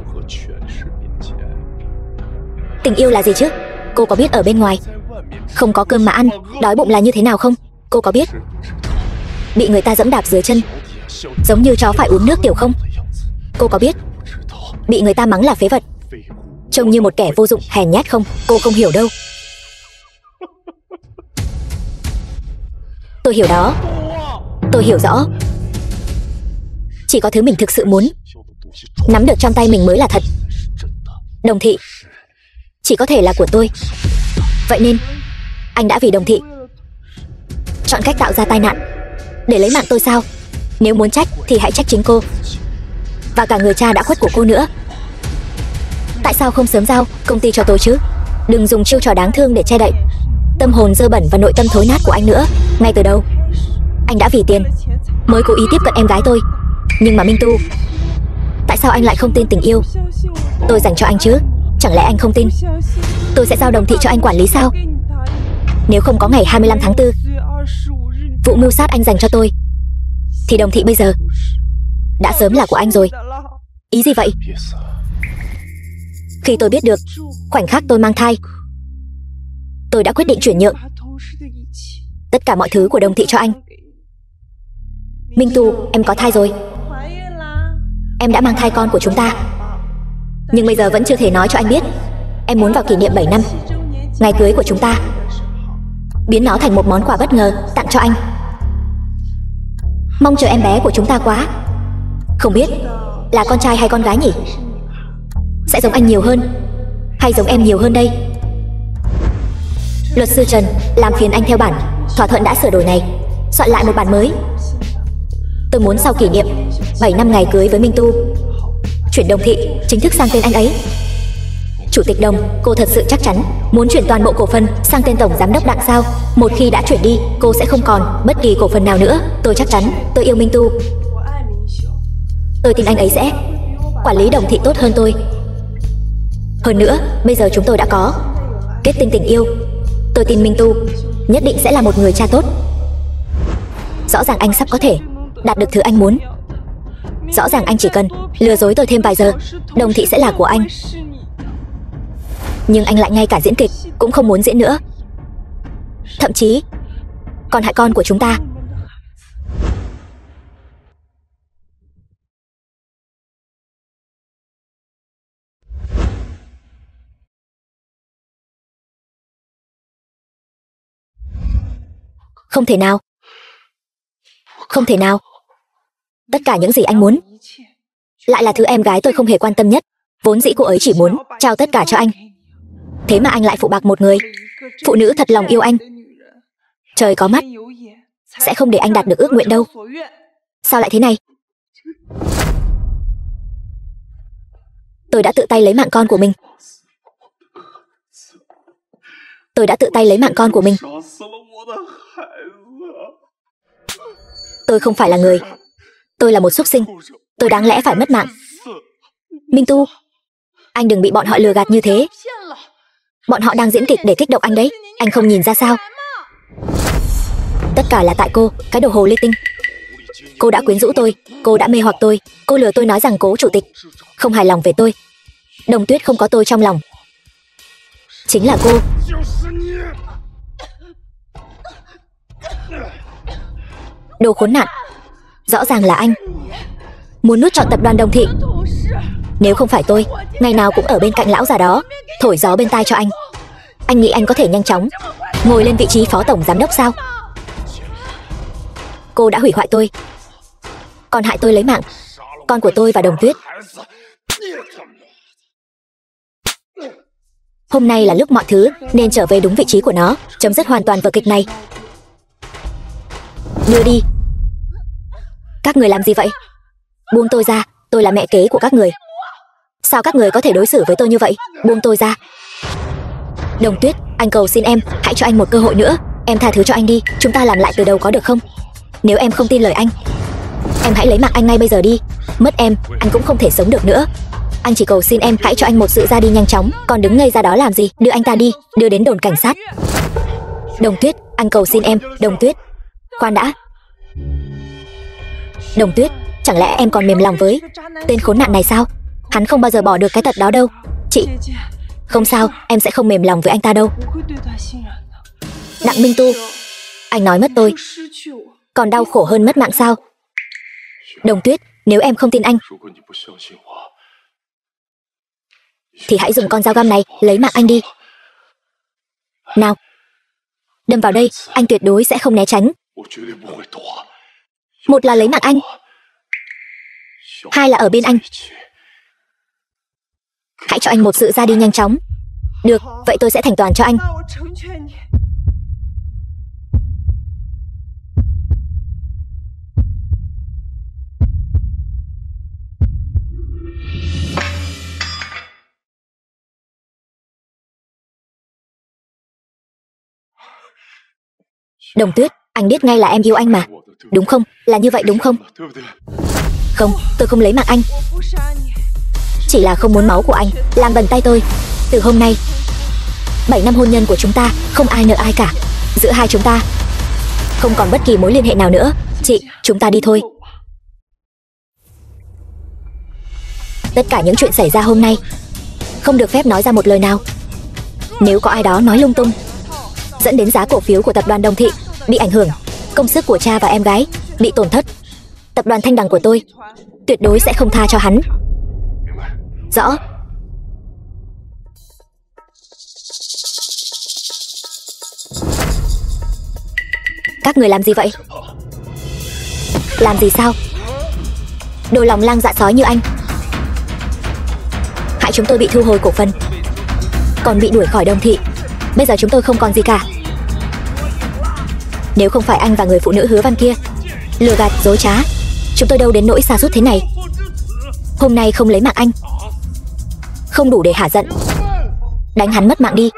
Tình yêu là gì chứ? Cô có biết ở bên ngoài không có cơm mà ăn, đói bụng là như thế nào không? Cô có biết bị người ta giẫm đạp dưới chân giống như chó phải uống nước tiểu không? Cô có biết bị người ta mắng là phế vật, trông như một kẻ vô dụng hèn nhát không? Cô không hiểu đâu. Tôi hiểu đó. Tôi hiểu rõ. Chỉ có thứ mình thực sự muốn nắm được trong tay mình mới là thật. Đồng Thị chỉ có thể là của tôi. Vậy nên anh đã vì Đồng Thị chọn cách tạo ra tai nạn để lấy mạng tôi sao? Nếu muốn trách thì hãy trách chính cô và cả người cha đã khuất của cô nữa. Tại sao không sớm giao công ty cho tôi chứ? Đừng dùng chiêu trò đáng thương để che đậy tâm hồn dơ bẩn và nội tâm thối nát của anh nữa. Ngay từ đầu anh đã vì tiền mới cố ý tiếp cận em gái tôi. Nhưng mà Minh Tu, tại sao anh lại không tin tình yêu tôi dành cho anh chứ? Chẳng lẽ anh không tin tôi sẽ giao Đồng Thị cho anh quản lý sao? Nếu không có ngày 25 tháng 4, vụ mưu sát anh dành cho tôi, thì Đồng Thị bây giờ đã sớm là của anh rồi. Ý gì vậy? Khi tôi biết được khoảnh khắc tôi mang thai, tôi đã quyết định chuyển nhượng tất cả mọi thứ của Đồng Thị cho anh. Minh Tu, em có thai rồi. Em đã mang thai con của chúng ta. Nhưng bây giờ vẫn chưa thể nói cho anh biết. Em muốn vào kỷ niệm 7 năm ngày cưới của chúng ta, biến nó thành một món quà bất ngờ tặng cho anh. Mong chờ em bé của chúng ta quá. Không biết là con trai hay con gái nhỉ? Sẽ giống anh nhiều hơn hay giống em nhiều hơn đây? Luật sư Trần, làm phiền anh theo bản thỏa thuận đã sửa đổi này soạn lại một bản mới. Tôi muốn sau kỷ niệm 7 năm ngày cưới với Minh Tu, chuyển Đồng Thị chính thức sang tên anh ấy. Chủ tịch Đồng, cô thật sự chắc chắn muốn chuyển toàn bộ cổ phần sang tên tổng giám đốc Đặng sao? Một khi đã chuyển đi, cô sẽ không còn bất kỳ cổ phần nào nữa. Tôi chắc chắn, tôi yêu Minh Tu. Tôi tin anh ấy sẽ quản lý Đồng Thị tốt hơn tôi. Hơn nữa, bây giờ chúng tôi đã có kết tinh tình yêu. Tôi tin Minh Tu nhất định sẽ là một người cha tốt. Rõ ràng anh sắp có thể đạt được thứ anh muốn. Rõ ràng anh chỉ cần lừa dối tôi thêm vài giờ, Đồng Thị sẽ là của anh. Nhưng anh lại ngay cả diễn kịch cũng không muốn diễn nữa. Thậm chí còn hại con của chúng ta. Không thể nào. Không thể nào. Tất cả những gì anh muốn lại là thứ em gái tôi không hề quan tâm nhất. Vốn dĩ cô ấy chỉ muốn trao tất cả cho anh, thế mà anh lại phụ bạc một người phụ nữ thật lòng yêu anh. Trời có mắt, sẽ không để anh đạt được ước nguyện đâu. Sao lại thế này? Tôi đã tự tay lấy mạng con của mình. Tôi đã tự tay lấy mạng con của mình. Tôi không phải là người. Tôi là một súc sinh. Tôi đáng lẽ phải mất mạng. Minh Tu, anh đừng bị bọn họ lừa gạt như thế. Bọn họ đang diễn kịch để kích động anh đấy. Anh không nhìn ra sao? Tất cả là tại cô, cái đồ hồ ly tinh. Cô đã quyến rũ tôi, cô đã mê hoặc tôi, cô lừa tôi nói rằng cố chủ tịch không hài lòng về tôi. Đồng Tuyết không có tôi trong lòng. Chính là cô. Đồ khốn nạn. Rõ ràng là anh muốn nuốt trọn tập đoàn Đồng Thị. Nếu không phải tôi ngày nào cũng ở bên cạnh lão già đó thổi gió bên tai cho anh. Anh nghĩ anh có thể nhanh chóng ngồi lên vị trí phó tổng giám đốc sao? Cô đã hủy hoại tôi, còn hại tôi lấy mạng con của tôi và Đồng Tuyết. Hôm nay là lúc mọi thứ nên trở về đúng vị trí của nó, chấm dứt hoàn toàn vở kịch này. Đưa đi. Các người làm gì vậy? Buông tôi ra, tôi là mẹ kế của các người. Sao các người có thể đối xử với tôi như vậy? Buông tôi ra. Đồng Tuyết, anh cầu xin em, hãy cho anh một cơ hội nữa. Em tha thứ cho anh đi, chúng ta làm lại từ đầu có được không? Nếu em không tin lời anh, em hãy lấy mạng anh ngay bây giờ đi. Mất em, anh cũng không thể sống được nữa. Anh chỉ cầu xin em hãy cho anh một sự ra đi nhanh chóng. Còn đứng ngây ra đó làm gì? Đưa anh ta đi, đưa đến đồn cảnh sát. Đồng Tuyết, anh cầu xin em. Đồng Tuyết, khoan đã. Đồng Tuyết, chẳng lẽ em còn mềm lòng với tên khốn nạn này sao? Hắn không bao giờ bỏ được cái tật đó đâu. Chị, không sao, em sẽ không mềm lòng với anh ta đâu. Đặng Minh Tu, anh nói mất tôi còn đau khổ hơn mất mạng sao? Đồng Tuyết, nếu em không tin anh thì hãy dùng con dao găm này lấy mạng anh đi. Nào, đâm vào đây, anh tuyệt đối sẽ không né tránh. Một là lấy mạng anh, hai là ở bên anh. Hãy cho anh một sự ra đi nhanh chóng. Được, vậy tôi sẽ thành toàn cho anh. Đồng Tuyết, anh biết ngay là em yêu anh mà, đúng không? Là như vậy đúng không? Không, tôi không lấy mạng anh. Chỉ là không muốn máu của anh làm bẩn tay tôi. Từ hôm nay, 7 năm hôn nhân của chúng ta không ai nợ ai cả. Giữa hai chúng ta không còn bất kỳ mối liên hệ nào nữa. Chị, chúng ta đi thôi. Tất cả những chuyện xảy ra hôm nay không được phép nói ra một lời nào. Nếu có ai đó nói lung tung dẫn đến giá cổ phiếu của tập đoàn Đồng Thị bị ảnh hưởng, công sức của cha và em gái bị tổn thất, tập đoàn Thanh Đằng của tôi tuyệt đối sẽ không tha cho hắn. Rõ. Các người làm gì vậy? Làm gì sao? Đồ lòng lang dạ sói như anh, hại chúng tôi bị thu hồi cổ phần, còn bị đuổi khỏi Đồng Thị. Bây giờ chúng tôi không còn gì cả. Nếu không phải anh và người phụ nữ Hứa Văn kia lừa gạt dối trá, chúng tôi đâu đến nỗi sa sút thế này. Hôm nay không lấy mạng anh không đủ để hả giận. Đánh hắn mất mạng đi.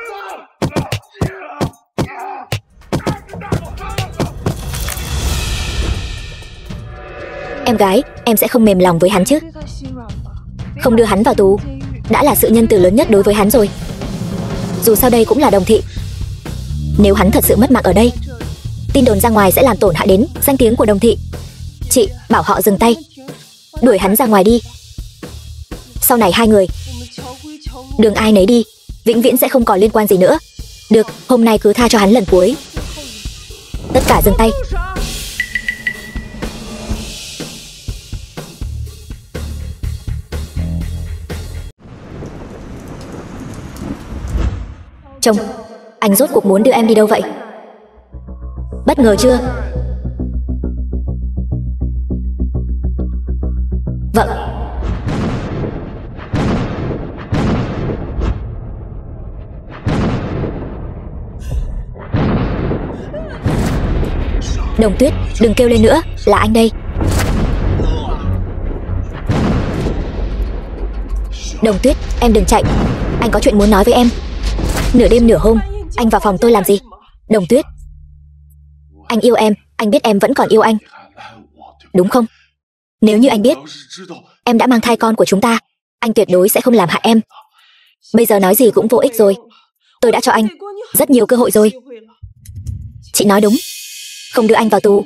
Em gái, em sẽ không mềm lòng với hắn chứ? Không đưa hắn vào tù đã là sự nhân từ lớn nhất đối với hắn rồi. Dù sao đây cũng là Đồng Thị. Nếu hắn thật sự mất mạng ở đây, tin đồn ra ngoài sẽ làm tổn hại đến danh tiếng của Đồng Thị. Chị, bảo họ dừng tay, đuổi hắn ra ngoài đi. Sau này hai người đường ai nấy đi, vĩnh viễn sẽ không còn liên quan gì nữa. Được, hôm nay cứ tha cho hắn lần cuối. Tất cả dừng tay. Chồng, anh rốt cuộc muốn đưa em đi đâu vậy? Bất ngờ chưa? Vâng. Đồng Tuyết, đừng kêu lên nữa, là anh đây. Đồng Tuyết, em đừng chạy, anh có chuyện muốn nói với em. Nửa đêm nửa hôm, anh vào phòng tôi làm gì? Đồng Tuyết, anh yêu em, anh biết em vẫn còn yêu anh, đúng không? Nếu như anh biết em đã mang thai con của chúng ta, anh tuyệt đối sẽ không làm hại em. Bây giờ nói gì cũng vô ích rồi. Tôi đã cho anh rất nhiều cơ hội rồi. Chị nói đúng, không đưa anh vào tù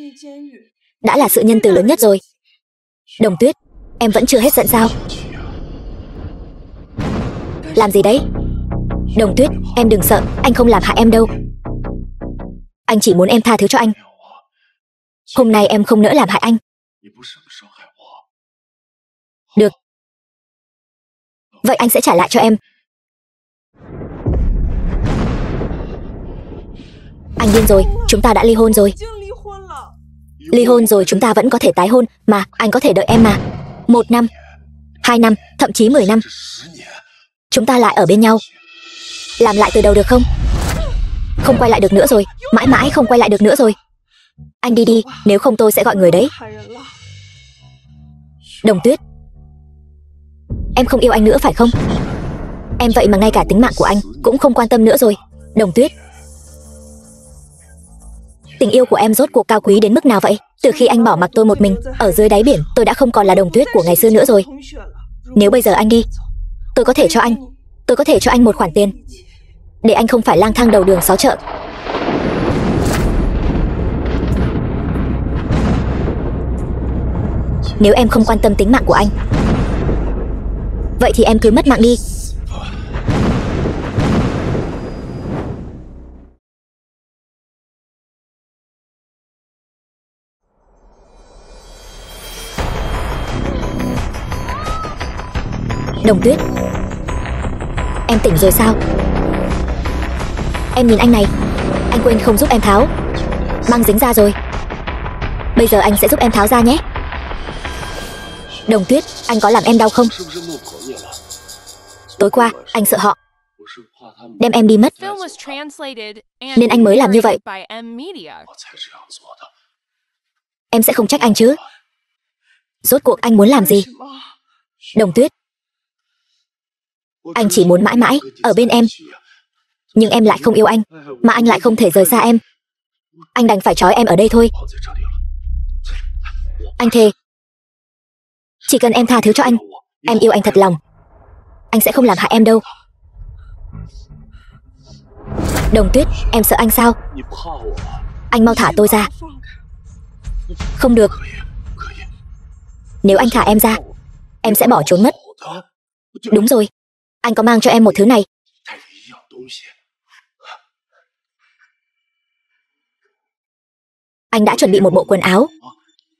đã là sự nhân từ lớn nhất rồi. Đồng Tuyết, em vẫn chưa hết giận sao? Làm gì đấy? Đồng Tuyết, em đừng sợ, anh không làm hại em đâu. Anh chỉ muốn em tha thứ cho anh. Hôm nay em không nỡ làm hại anh. Được. Vậy anh sẽ trả lại cho em. Anh điên rồi, chúng ta đã ly hôn rồi. Ly hôn rồi chúng ta vẫn có thể tái hôn mà, anh có thể đợi em mà. 1 năm, 2 năm, thậm chí 10 năm. Chúng ta lại ở bên nhau. Làm lại từ đầu được không? Không quay lại được nữa rồi, mãi mãi không quay lại được nữa rồi. Anh đi đi, nếu không tôi sẽ gọi người đấy. Đồng Tuyết, em không yêu anh nữa phải không? Em vậy mà ngay cả tính mạng của anh cũng không quan tâm nữa rồi. Đồng Tuyết, tình yêu của em rốt cuộc cao quý đến mức nào vậy? Từ khi anh bỏ mặc tôi một mình ở dưới đáy biển, tôi đã không còn là Đồng Tuyết của ngày xưa nữa rồi. Nếu bây giờ anh đi, tôi có thể cho anh một khoản tiền để anh không phải lang thang đầu đường xó chợ. Nếu em không quan tâm tính mạng của anh, vậy thì em cứ mất mạng đi. Đồng Tuyết, em tỉnh rồi sao? Em nhìn anh này, anh quên không giúp em tháo băng dính ra rồi. Bây giờ anh sẽ giúp em tháo ra nhé. Đồng Tuyết, anh có làm em đau không? Tối qua, anh sợ họ đem em đi mất, nên anh mới làm như vậy. Em sẽ không trách anh chứ? Rốt cuộc anh muốn làm gì? Đồng Tuyết, anh chỉ muốn mãi mãi ở bên em. Nhưng em lại không yêu anh, mà anh lại không thể rời xa em. Anh đành phải trói em ở đây thôi. Anh thề, chỉ cần em tha thứ cho anh, em yêu anh thật lòng, anh sẽ không làm hại em đâu. Đồng Tuyết, em sợ anh sao? Anh mau thả tôi ra. Không được. Nếu anh thả em ra, em sẽ bỏ trốn mất. Đúng rồi, anh có mang cho em một thứ này. Anh đã chuẩn bị một bộ quần áo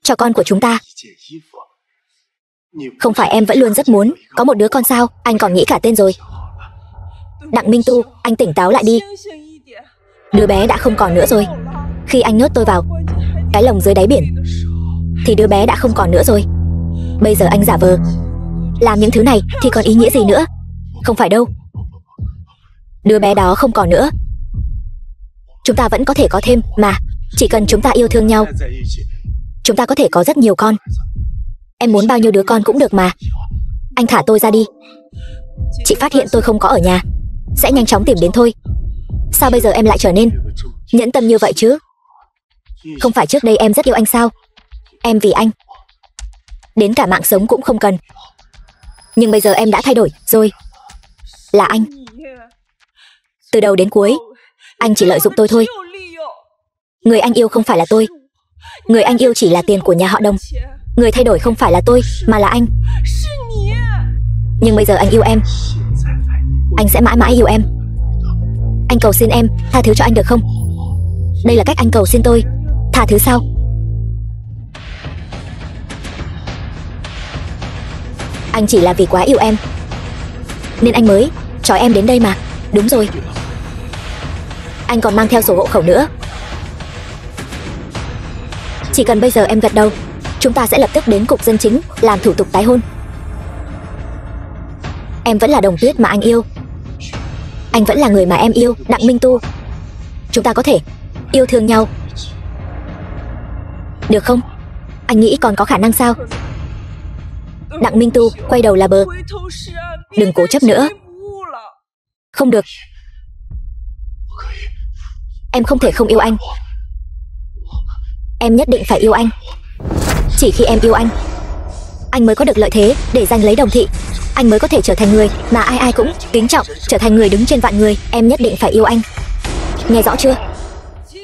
cho con của chúng ta. Không phải em vẫn luôn rất muốn có một đứa con sao? Anh còn nghĩ cả tên rồi. Đặng Minh Tu, anh tỉnh táo lại đi. Đứa bé đã không còn nữa rồi. Khi anh nhốt tôi vào cái lồng dưới đáy biển thì đứa bé đã không còn nữa rồi. Bây giờ anh giả vờ làm những thứ này thì còn ý nghĩa gì nữa? Không phải đâu. Đứa bé đó không còn nữa. Chúng ta vẫn có thể có thêm mà. Chỉ cần chúng ta yêu thương nhau, chúng ta có thể có rất nhiều con. Em muốn bao nhiêu đứa con cũng được mà. Anh thả tôi ra đi. Chị phát hiện tôi không có ở nhà sẽ nhanh chóng tìm đến thôi. Sao bây giờ em lại trở nên nhẫn tâm như vậy chứ? Không phải trước đây em rất yêu anh sao? Em vì anh đến cả mạng sống cũng không cần. Nhưng bây giờ em đã thay đổi rồi. Là anh. Từ đầu đến cuối anh chỉ lợi dụng tôi thôi. Người anh yêu không phải là tôi. Người anh yêu chỉ là tiền của nhà họ Đồng. Người thay đổi không phải là tôi mà là anh. Nhưng bây giờ anh yêu em, anh sẽ mãi mãi yêu em. Anh cầu xin em tha thứ cho anh được không? Đây là cách anh cầu xin tôi tha thứ sao? Anh chỉ là vì quá yêu em nên anh mới trói em đến đây mà. Đúng rồi, anh còn mang theo sổ hộ khẩu nữa. Chỉ cần bây giờ em gật đầu, chúng ta sẽ lập tức đến cục dân chính làm thủ tục tái hôn. Em vẫn là Đồng Tuyết mà anh yêu. Anh vẫn là người mà em yêu, Đặng Minh Tu. Chúng ta có thể yêu thương nhau, được không? Anh nghĩ còn có khả năng sao? Đặng Minh Tu, quay đầu là bờ. Đừng cố chấp nữa. Không được. Em không thể không yêu anh. Em nhất định phải yêu anh. Chỉ khi em yêu anh mới có được lợi thế để giành lấy Đồng thị. Anh mới có thể trở thành người mà ai ai cũng kính trọng, trở thành người đứng trên vạn người. Em nhất định phải yêu anh. Nghe rõ chưa?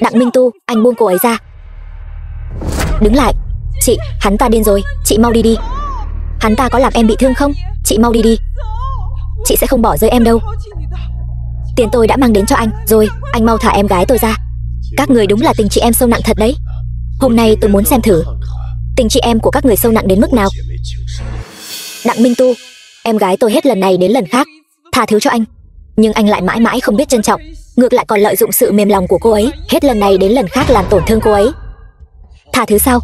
Đặng Minh Tu, anh buông cô ấy ra. Đứng lại. Chị, hắn ta điên rồi, chị mau đi đi. Hắn ta có làm em bị thương không? Chị mau đi đi. Chị sẽ không bỏ rơi em đâu. Tiền tôi đã mang đến cho anh rồi, anh mau thả em gái tôi ra. Các người đúng là tình chị em sâu nặng thật đấy. Hôm nay tôi muốn xem thử tình chị em của các người sâu nặng đến mức nào. Đặng Minh Tu, em gái tôi hết lần này đến lần khác tha thứ cho anh, nhưng anh lại mãi mãi không biết trân trọng, ngược lại còn lợi dụng sự mềm lòng của cô ấy, hết lần này đến lần khác làm tổn thương cô ấy. Tha thứ sao?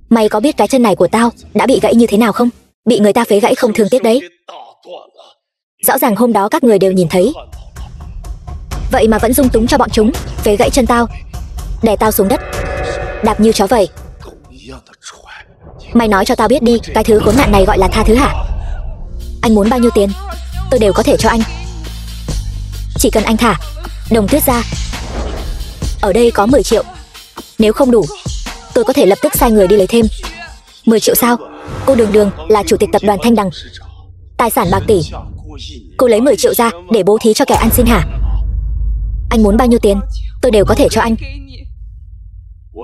Mày có biết cái chân này của tao đã bị gãy như thế nào không? Bị người ta phế gãy không thương tiếc đấy. Rõ ràng hôm đó các người đều nhìn thấy, vậy mà vẫn dung túng cho bọn chúng phế gãy chân tao, đè tao xuống đất, đạp như chó vậy. Mày nói cho tao biết đi, cái thứ khốn nạn này gọi là tha thứ hả? Anh muốn bao nhiêu tiền tôi đều có thể cho anh, chỉ cần anh thả Đồng Tuyết ra. Ở đây có 10 triệu, nếu không đủ tôi có thể lập tức sai người đi lấy thêm. 10 triệu sao? Cô Đường Đường là chủ tịch tập đoàn Thanh Đằng, tài sản bạc tỷ, cô lấy 10 triệu ra để bố thí cho kẻ ăn xin hả? Anh muốn bao nhiêu tiền tôi đều có thể cho anh.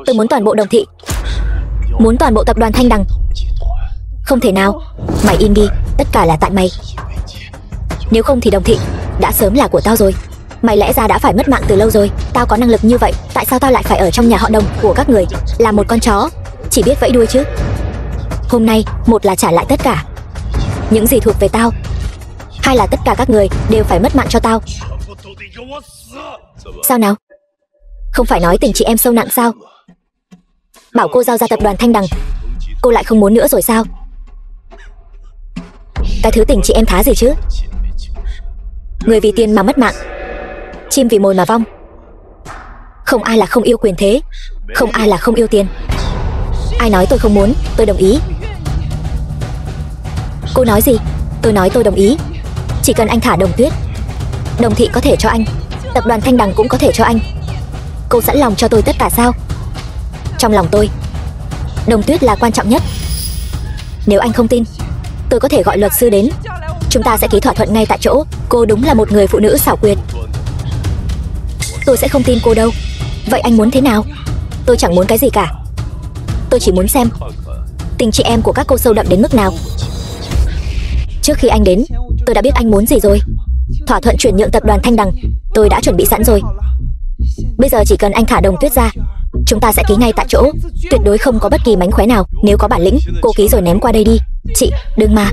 Tôi muốn toàn bộ Đồng thị, muốn toàn bộ tập đoàn Thanh Đằng. Không thể nào, mày im đi, tất cả là tại mày. Nếu không thì Đồng thị đã sớm là của tao rồi. Mày lẽ ra đã phải mất mạng từ lâu rồi. Tao có năng lực như vậy, tại sao tao lại phải ở trong nhà họ Đồng của các người, là một con chó chỉ biết vẫy đuôi chứ? Hôm nay, một là trả lại tất cả những gì thuộc về tao, hai là tất cả các người đều phải mất mạng cho tao. Sao nào? Không phải nói tình chị em sâu nặng sao? Bảo cô giao ra tập đoàn Thanh Đằng, cô lại không muốn nữa rồi sao? Cái thứ tình chị em thá gì chứ? Người vì tiền mà mất mạng, chim vì mồi mà vong. Không ai là không yêu quyền thế, không ai là không yêu tiền. Ai nói tôi không muốn, tôi đồng ý. Cô nói gì? Tôi nói tôi đồng ý. Chỉ cần anh thả Đồng Tuyết, Đồng thị có thể cho anh, tập đoàn Thanh Đằng cũng có thể cho anh. Cô sẵn lòng cho tôi tất cả sao? Trong lòng tôi, Đồng Tuyết là quan trọng nhất. Nếu anh không tin, tôi có thể gọi luật sư đến, chúng ta sẽ ký thỏa thuận ngay tại chỗ. Cô đúng là một người phụ nữ xảo quyệt. Tôi sẽ không tin cô đâu. Vậy anh muốn thế nào? Tôi chẳng muốn cái gì cả. Tôi chỉ muốn xem tình chị em của các cô sâu đậm đến mức nào. Trước khi anh đến, tôi đã biết anh muốn gì rồi. Thỏa thuận chuyển nhượng tập đoàn Thanh Đằng tôi đã chuẩn bị sẵn rồi. Bây giờ chỉ cần anh thả Đồng Tuyết ra, chúng ta sẽ ký ngay tại chỗ, tuyệt đối không có bất kỳ mánh khóe nào. Nếu có bản lĩnh, cô ký rồi ném qua đây đi. Chị, đừng mà.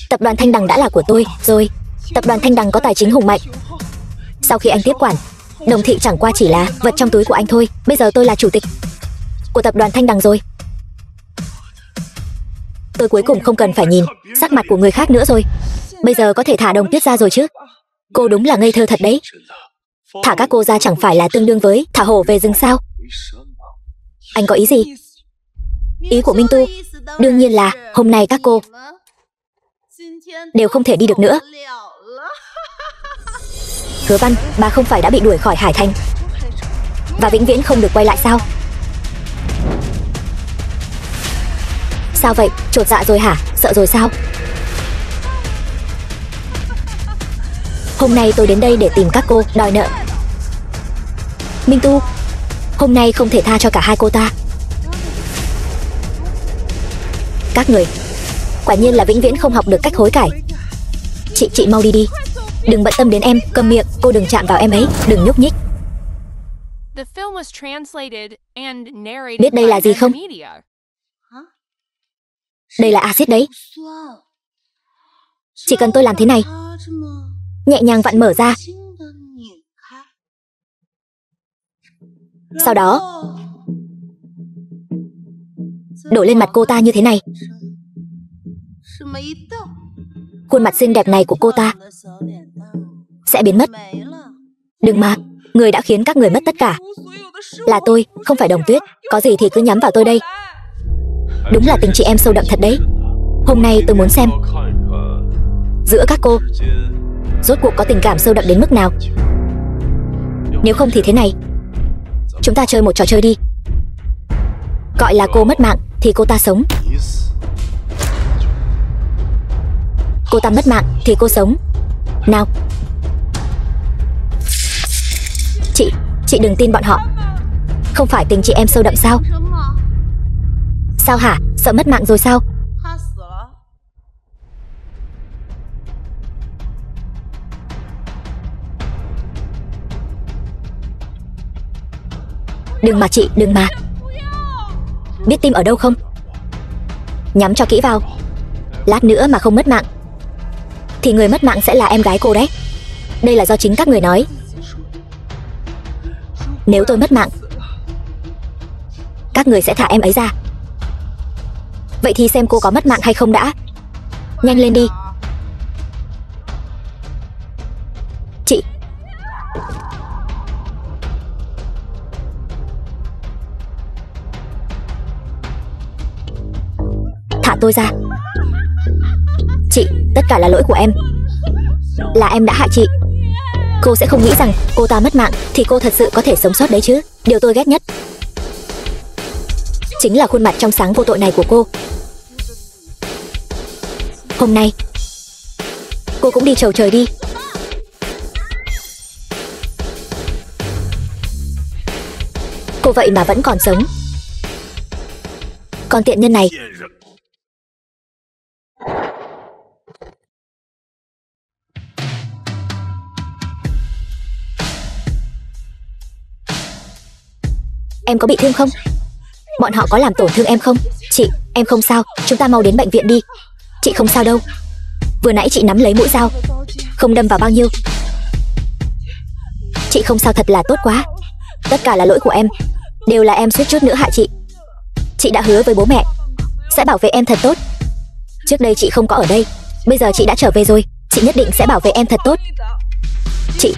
Tập đoàn Thanh Đằng đã là của tôi rồi. Tập đoàn Thanh Đằng có tài chính hùng mạnh. Sau khi anh tiếp quản, Đồng thị chẳng qua chỉ là vật trong túi của anh thôi. Bây giờ tôi là chủ tịch của tập đoàn Thanh Đằng rồi. Tôi cuối cùng không cần phải nhìn sắc mặt của người khác nữa rồi. Bây giờ có thể thả Đồng Tuyết ra rồi chứ? Cô đúng là ngây thơ thật đấy. Thả các cô ra chẳng phải là tương đương với thả hổ về rừng sao? Anh có ý gì? Ý của Minh Tu đương nhiên là hôm nay các cô đều không thể đi được nữa. Hứa Văn, bà không phải đã bị đuổi khỏi Hải Thành và vĩnh viễn không được quay lại sao? Sao vậy? Chột dạ rồi hả? Sợ rồi sao? Hôm nay tôi đến đây để tìm các cô đòi nợ. Minh Tu, hôm nay không thể tha cho cả hai cô ta. Các người quả nhiên là vĩnh viễn không học được cách hối cải. Chị mau đi đi, đừng bận tâm đến em. Cầm miệng, cô đừng chạm vào em ấy, đừng nhúc nhích. Biết đây là gì không? Đây là axit đấy. Chỉ cần tôi làm thế này, nhẹ nhàng vặn mở ra, sau đó đổ lên mặt cô ta như thế này. Khuôn mặt xinh đẹp này của cô ta sẽ biến mất. Đừng mà, người đã khiến các người mất tất cả là tôi, không phải Đồng Tuyết. Có gì thì cứ nhắm vào tôi đây. Đúng là tình chị em sâu đậm thật đấy. Hôm nay tôi muốn xem giữa các cô rốt cuộc có tình cảm sâu đậm đến mức nào. Nếu không thì thế này, chúng ta chơi một trò chơi đi. Gọi là cô mất mạng thì cô ta sống. cô ta mất mạng thì cô sống. Nào. Chị đừng tin bọn họ. Không phải tình chị em sâu đậm sao? Sao hả? Sợ mất mạng rồi sao? Đừng mà chị, đừng mà. Biết tim ở đâu không? Nhắm cho kỹ vào. Lát nữa mà không mất mạng thì người mất mạng sẽ là em gái cô đấy. Đây là do chính các người nói. Nếu tôi mất mạng, các người sẽ thả em ấy ra. Vậy thì xem cô có mất mạng hay không đã. Nhanh lên đi. Chị. Thả tôi ra. Chị, tất cả là lỗi của em. Là em đã hại chị. Cô sẽ không nghĩ rằng cô ta mất mạng thì cô thật sự có thể sống sót đấy chứ. Điều tôi ghét nhất chính là khuôn mặt trong sáng vô tội này của cô. Hôm nay cô cũng đi chầu trời đi. Cô vậy mà vẫn còn sống. Con tiện nhân này. Em có bị thương không? Bọn họ có làm tổn thương em không? Chị, em không sao. Chúng ta mau đến bệnh viện đi. Chị không sao đâu. Vừa nãy chị nắm lấy mũi dao, không đâm vào bao nhiêu. Chị không sao thật là tốt quá. Tất cả là lỗi của em. Đều là em suýt chút nữa hại chị. Chị đã hứa với bố mẹ sẽ bảo vệ em thật tốt. Trước đây chị không có ở đây, bây giờ chị đã trở về rồi. Chị nhất định sẽ bảo vệ em thật tốt. Chị